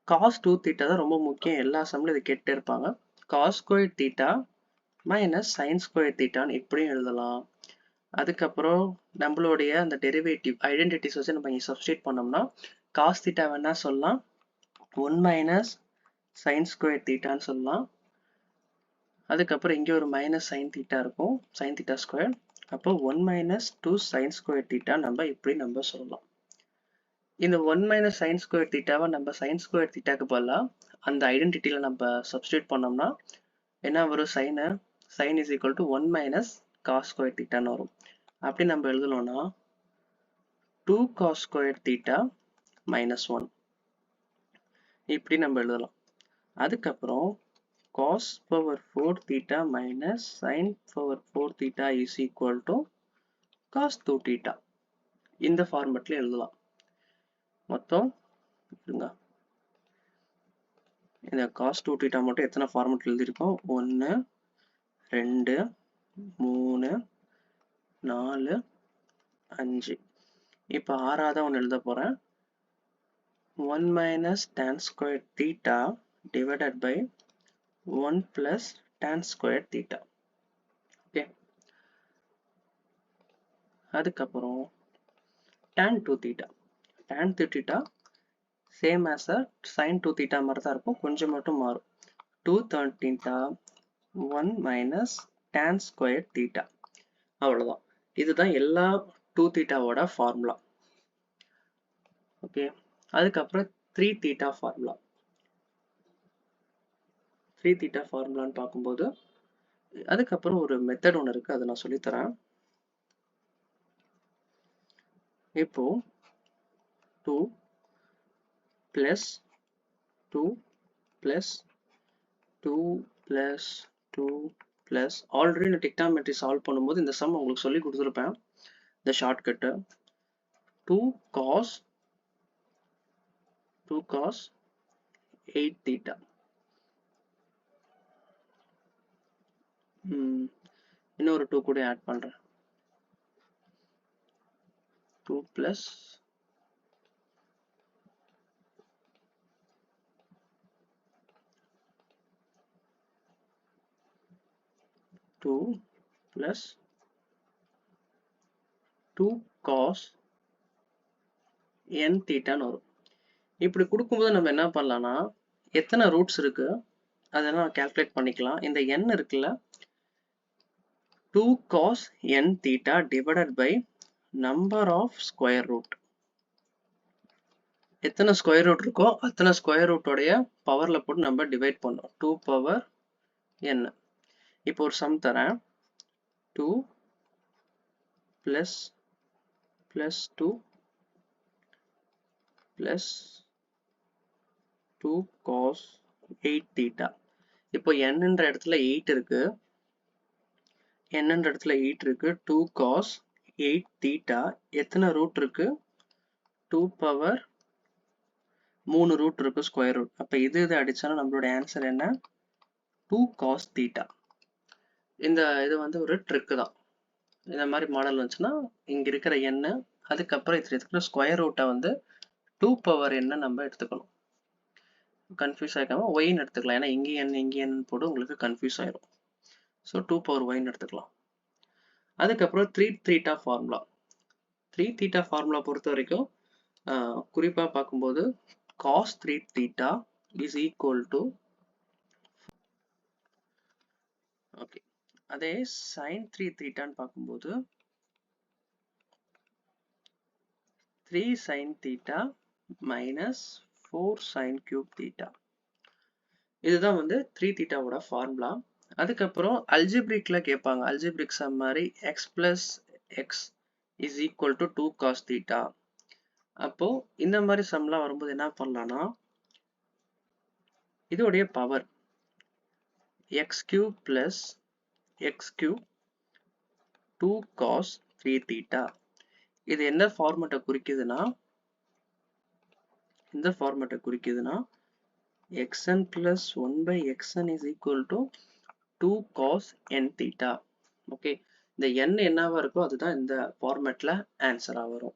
cos 2θ தான் ரொம்ப முக்கியம். எல்லா சம்ல இது கேட்டே இருப்பாங்க. cos square θ minus sin square θ இப்படியும் எழுதலாம். அதுக்கப்புறம் நம்மளுடைய அந்த டெரிவேட்டிவ் ஐடென்டிட்டிஸ் வச்சு நம்ம இங்கே சப்ஸ்டிட் பண்ணோம்னா cos θ வேணா சொல்லலாம், 1 minus sin square θன்னு சொல்லலாம். அதுக்கப்புறம் இங்கே ஒரு மைனஸ் sin θ இருக்கும், sin θ ஸ்கொயர். அப்போ 1 minus 2 sin square θ நம்ம இப்படி நம்ம சொல்லலாம். இந்த 1 minus sin square θவை நம்ம sin square θக்கு பதிலாக அந்த ஐடென்டிட்டியில் நம்ம சப்ஸ்டிட் பண்ணோம்னா என்ன வரும்? sin is equal to 1 minus cos square θன்னு வரும். அப்படி நம்ம எழுதணும்னா 2 cos square θ minus 1 இப்படி நம்ம எழுதலாம். அதுக்கப்புறம் cos power 4 θ minus sin power 4 θ is equal to cos 2 θ. இந்த ஃபார்மேட்ல எழுதலாம். மொத்தம் இந்த cos 2 θ மட்டும் எத்தனை ஃபார்மேட் எழுதியிருக்கோம்? 1 2 3 4 5. இப்போ ஆறாவதா ஒன்று எழுத போறேன். 1 minus tan square θ divided by 1 plus tan square θ. Okay, அதுக்கப்புறம் tan 2θ. tan 2θ same as sin 2θ மாதிரி தான் இருக்கும், கொஞ்சம் மட்டும் மாறும். 2 tan θ 1 minus tan square θ. அவ்வளோதான். இதுதான் எல்லா 2θவோட ஃபார்முலா. ஓகே, அதுக்கப்புறம் 3θ ஃபார்முலா. 3θ ஃபார்முலான்னு பார்க்கும்போது அதுக்கப்புறம் ஒரு மெத்தட் ஒன்று இருக்கு, அதை நான் சொல்லித்தரேன். இப்போ 2 plus 2 plus 2 plus 2 plus already இந்த டிக்னாமெட்ரி சால்வ் பண்ணும்போது இந்த சம் உங்களுக்கு சொல்லி கொடுத்துருப்பேன். இந்த ஷார்ட்கட்டு 2 cos 8 theta. இன்னொரு 2 கூட ஆட் பண்றேன். 2 plus 2 plus 2 cos n theta வரும். இப்படி கொடுக்கும்போது நம்ம என்ன பண்ணலாம்னா, எத்தனை ரூட்ஸ் இருக்கு அதெல்லாம் கால்குலேட் பண்ணிக்கலாம். இந்த n இருக்குல்ல, 2 cos n theta divided by number of square root. எத்தனை ஸ்கொயர் ரூட் இருக்கோ அத்தனை ஸ்கொயர் ரூட்டோடைய பவர்ல போட்டு நம்ம டிவைட் பண்ணோம். 2 power n. இப்போ ஒரு சம் தரேன். 2 plus 2 plus 2 cos 8 theta. இப்போ n என்ற இடத்துல 8 இருக்கு. n என்ற இடத்துல 8 இருக்கு. 2 cos 8 theta எத்தனை ரூட் இருக்கு? 2 power 3 ரூட் இருக்கு ஸ்கொயர் ரூட். அப்ப இது அடிச்சாலும் நம்மளோட ஆன்சர் என்ன? 2 cos theta. இது வந்து ஒரு ட்ரிக் தான். இந்த மாதிரி மாடல் வந்துச்சுன்னா இங்க இருக்கிற n, அதுக்கப்புறம் இது இருக்கிற ஸ்கொயர் ரூட்டை வந்து 2 power n நம்ம எடுத்துக்கணும். கன்ஃபியூஸ் ஆகாம ஒய்ன்னு எடுத்துக்கலாம். ஏன்னா இங்கே n போட்டு உங்களுக்கு கன்ஃபியூஸ் ஆயிரும். ஸோ 2 power ஒய்ன்னு எடுத்துக்கலாம். அதுக்கப்புறம் 3 theta ஃபார்முலா. 3 theta ஃபார்முலா பொறுத்த வரைக்கும் குறிப்பா பார்க்கும்போது cos 3 theta is equal to, okay, அதே sin 3 theta பார்க்கும்போது 3 sin theta minus 4 sin cube theta. இதுதான் வந்து 3 theta ஓட ஃபார்முலா. அதுக்கப்புறம் அல்ஜிப்ரிக்ல கேட்பாங்க. அல்ஜிப்ரிக் சம் மாதிரி x plus x is equal to 2 cos theta. அப்போ இந்த மாதிரி சம்லாம் வரும்போது என்ன பண்ணலாம்னா, இதோடைய power x cube plus x cube 2 cos 3 theta. இது என்ன ஃபார்மேட்டை குறிக்குதுன்னா, இந்த ஃபார்மேட்டை குறிக்குதுன்னா xn plus 1 by xn is equal to 2 cos n theta. Okay, இந்த n என்னவா இருக்கோ அதுதான் இந்த ஃபார்மேட்ல ஆன்சரா வரும்.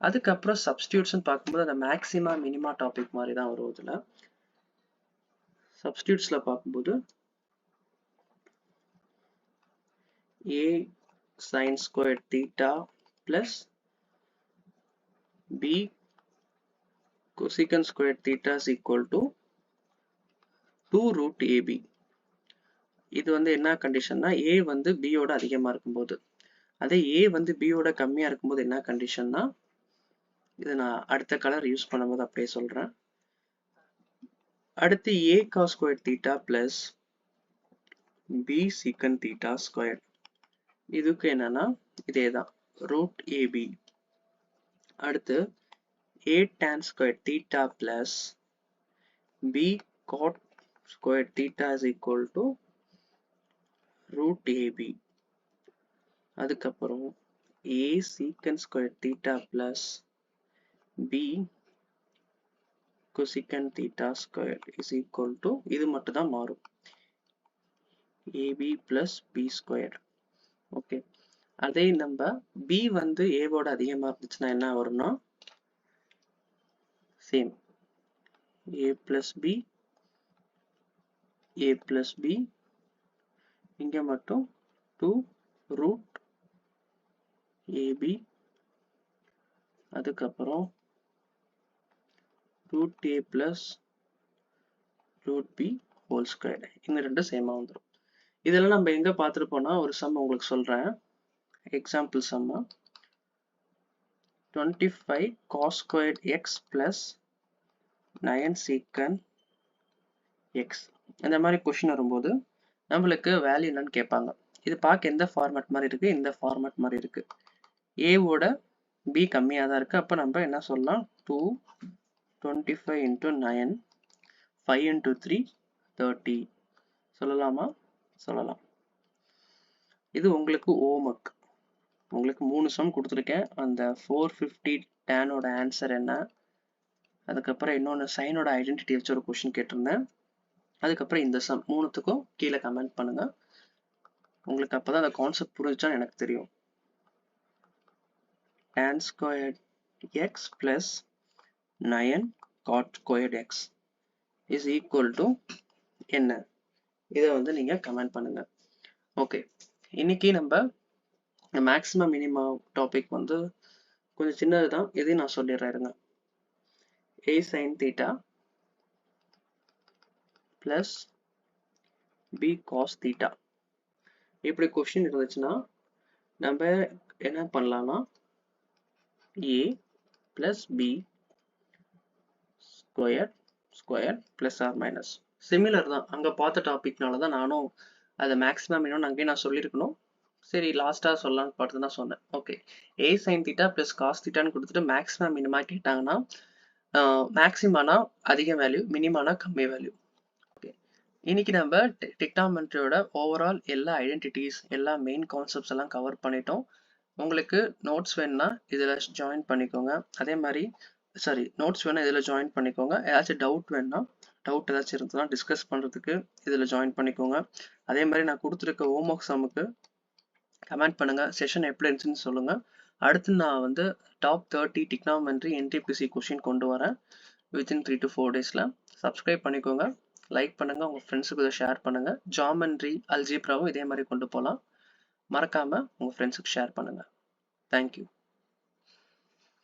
அதுக்கப்புறம் சப்ஸ்டியூட்ஸ்னு பார்க்கும்போது அந்த மேக்ஸிமா மினிமா டாபிக் மாதிரி தான் வரும். இதுல சப்ஸ்டியூட்ஸ்ல பார்க்கும்போது a sin squared theta plus b cosecant squared theta is equal to 2 root ab. இது வந்து என்ன கண்டிஷன்னா, a வந்து b ஓட அதிகமா இருக்கும்போது, அதே a வந்து b ஓட கம்மியா இருக்கும்போது என்ன கண்டிஷன்னா, இது நான் அடுத்த கலர் யூஸ் பண்ணும்போது அப்படியே சொல்றேன். அடுத்து a cos squared theta plus b secant theta squared. இதுக்கு என்னன்னா இதேதான் root ab. அடுத்து a tan squared theta plus b cot squared theta is equal to root ab. அதுக்கப்புறம் a secant squared theta plus b cosecant theta squared is equal to, இது மட்டும் தான் மாறும், ab plus b squared. Okay, அதே நம்ம b வந்து a ஓட அதிகமா இருந்துச்சுன்னா என்ன வரும்னா, சேம் a plus b இங்க மட்டும் 2 root ab, அதுக்கப்புறம் root a plus root b whole squared. இந்த ரெண்டும் சேமா வந்துடும். இதெல்லாம் நம்ம எங்க பார்த்துருப்போம்னா, ஒரு சம் உங்களுக்கு சொல்றேன், example some. 25 cos squared x plus 9 secant x. இந்த மாதிரி கொஸ்டின் வரும்போது நம்மளுக்கு வேல்யூ என்னன்னு கேட்பாங்க. இது பார்க்க எந்த ஃபார்மேட் மாதிரி இருக்கு, இந்த ஃபார்மேட் மாதிரி இருக்கு. ஏவோட பி கம்மியாக தான் இருக்கு. அப்போ நம்ம என்ன சொல்லலாம், 225 into 9, 5 into 3, 30 சொல்லலாமா? சொல்லலாம். இது உங்களுக்கு ஹோம்ஒர்க். உங்களுக்கு 3 சம் கொடுத்துருக்கேன். அந்த 450 டேனோட ஆன்சர் என்ன, அதுக்கப்புறம் இன்னொன்று சைனோட ஐடென்டிட்டி வச்சு ஒரு கொஷின் கேட்டிருந்தேன். அதுக்கப்புறம் இந்த சம் 3த்துக்கும் கீழே கமெண்ட் பண்ணுங்க. உங்களுக்கு அப்பதான் அந்த கான்செப்ட் புரிஞ்சுச்சான்னு எனக்கு தெரியும். tan squared x plus 9 cot squared x is equal to என்ன, இதை வந்து நீங்க கமெண்ட் பண்ணுங்க. ஓகே, இன்னைக்கு நம்ம மேக்ஸிமம் மினிமம் டாபிக் வந்து கொஞ்சம் சின்னது தான், இதையும் நான் சொல்லிடுறேன் இருங்க. a sin theta plus b cos theta இப்படி கொஸ்டின் இருந்துச்சுன்னா நம்ம என்ன பண்ணலாம்னா a plus b square plus or minus similar தான். அங்க பார்த்த டாபிக்னால தான் நானும் அதை மேக்ஸிமம் இன்னும் அங்கேயும் நான் சொல்லியிருக்கணும். சரி, லாஸ்ட்டாக சொல்லலாம்னு பார்த்து தான் சொன்னேன். Okay, a sin theta plus cos thetaன்னு கொடுத்துட்டு மேக்ஸிமம் மினிமா கேட்டாங்கன்னா மேக்ஸிமானா அதிக வேல்யூ, மினிமானா கம்மி வேல்யூ. ஓகே, இன்னைக்கு நம்ம டிக்னாமெட்ரியோட ஓவரால் எல்லா ஐடென்டிட்டிஸ், எல்லா மெயின் கான்செப்ட்ஸ் எல்லாம் கவர் பண்ணிட்டோம். உங்களுக்கு நோட்ஸ் வேணும்னா இதில் ஜாயின் பண்ணிக்கோங்க. அதே மாதிரி நோட்ஸ் வேணா இதில் ஜாயின் பண்ணிக்கோங்க. ஏதாச்சும் டவுட் வேணும்னா, டவுட் ஏதாச்சும் இருந்ததுன்னா டிஸ்கஸ் பண்ணுறதுக்கு இதில் ஜாயின் பண்ணிக்கோங்க. அதே மாதிரி நான் கொடுத்துருக்க ஹோம்ஒர்க் சம்முக்கு கமெண்ட் பண்ணுங்க, செஷன் எப்படி இருந்துச்சுன்னு சொல்லுங்க. அடுத்து நான் வந்து டாப் 30 டிக்னாமெட்ரி என்டிபிசி கொஷின் கொண்டு வரேன் வித்தின் 3 to 4 டேஸில். சப்ஸ்கிரைப் பண்ணிக்கோங்க, லைக் பண்ணுங்க, உங்கள் ஃப்ரெண்ட்ஸுக்கு இதை ஷேர் பண்ணுங்க. ஜாமெண்ட்ரி, அல்ஜிப்ராவும் இதே மாதிரி கொண்டு போகலாம். மறக்காம உங்கள் ஃப்ரெண்ட்ஸுக்கு ஷேர் பண்ணுங்க. தேங்க்யூ.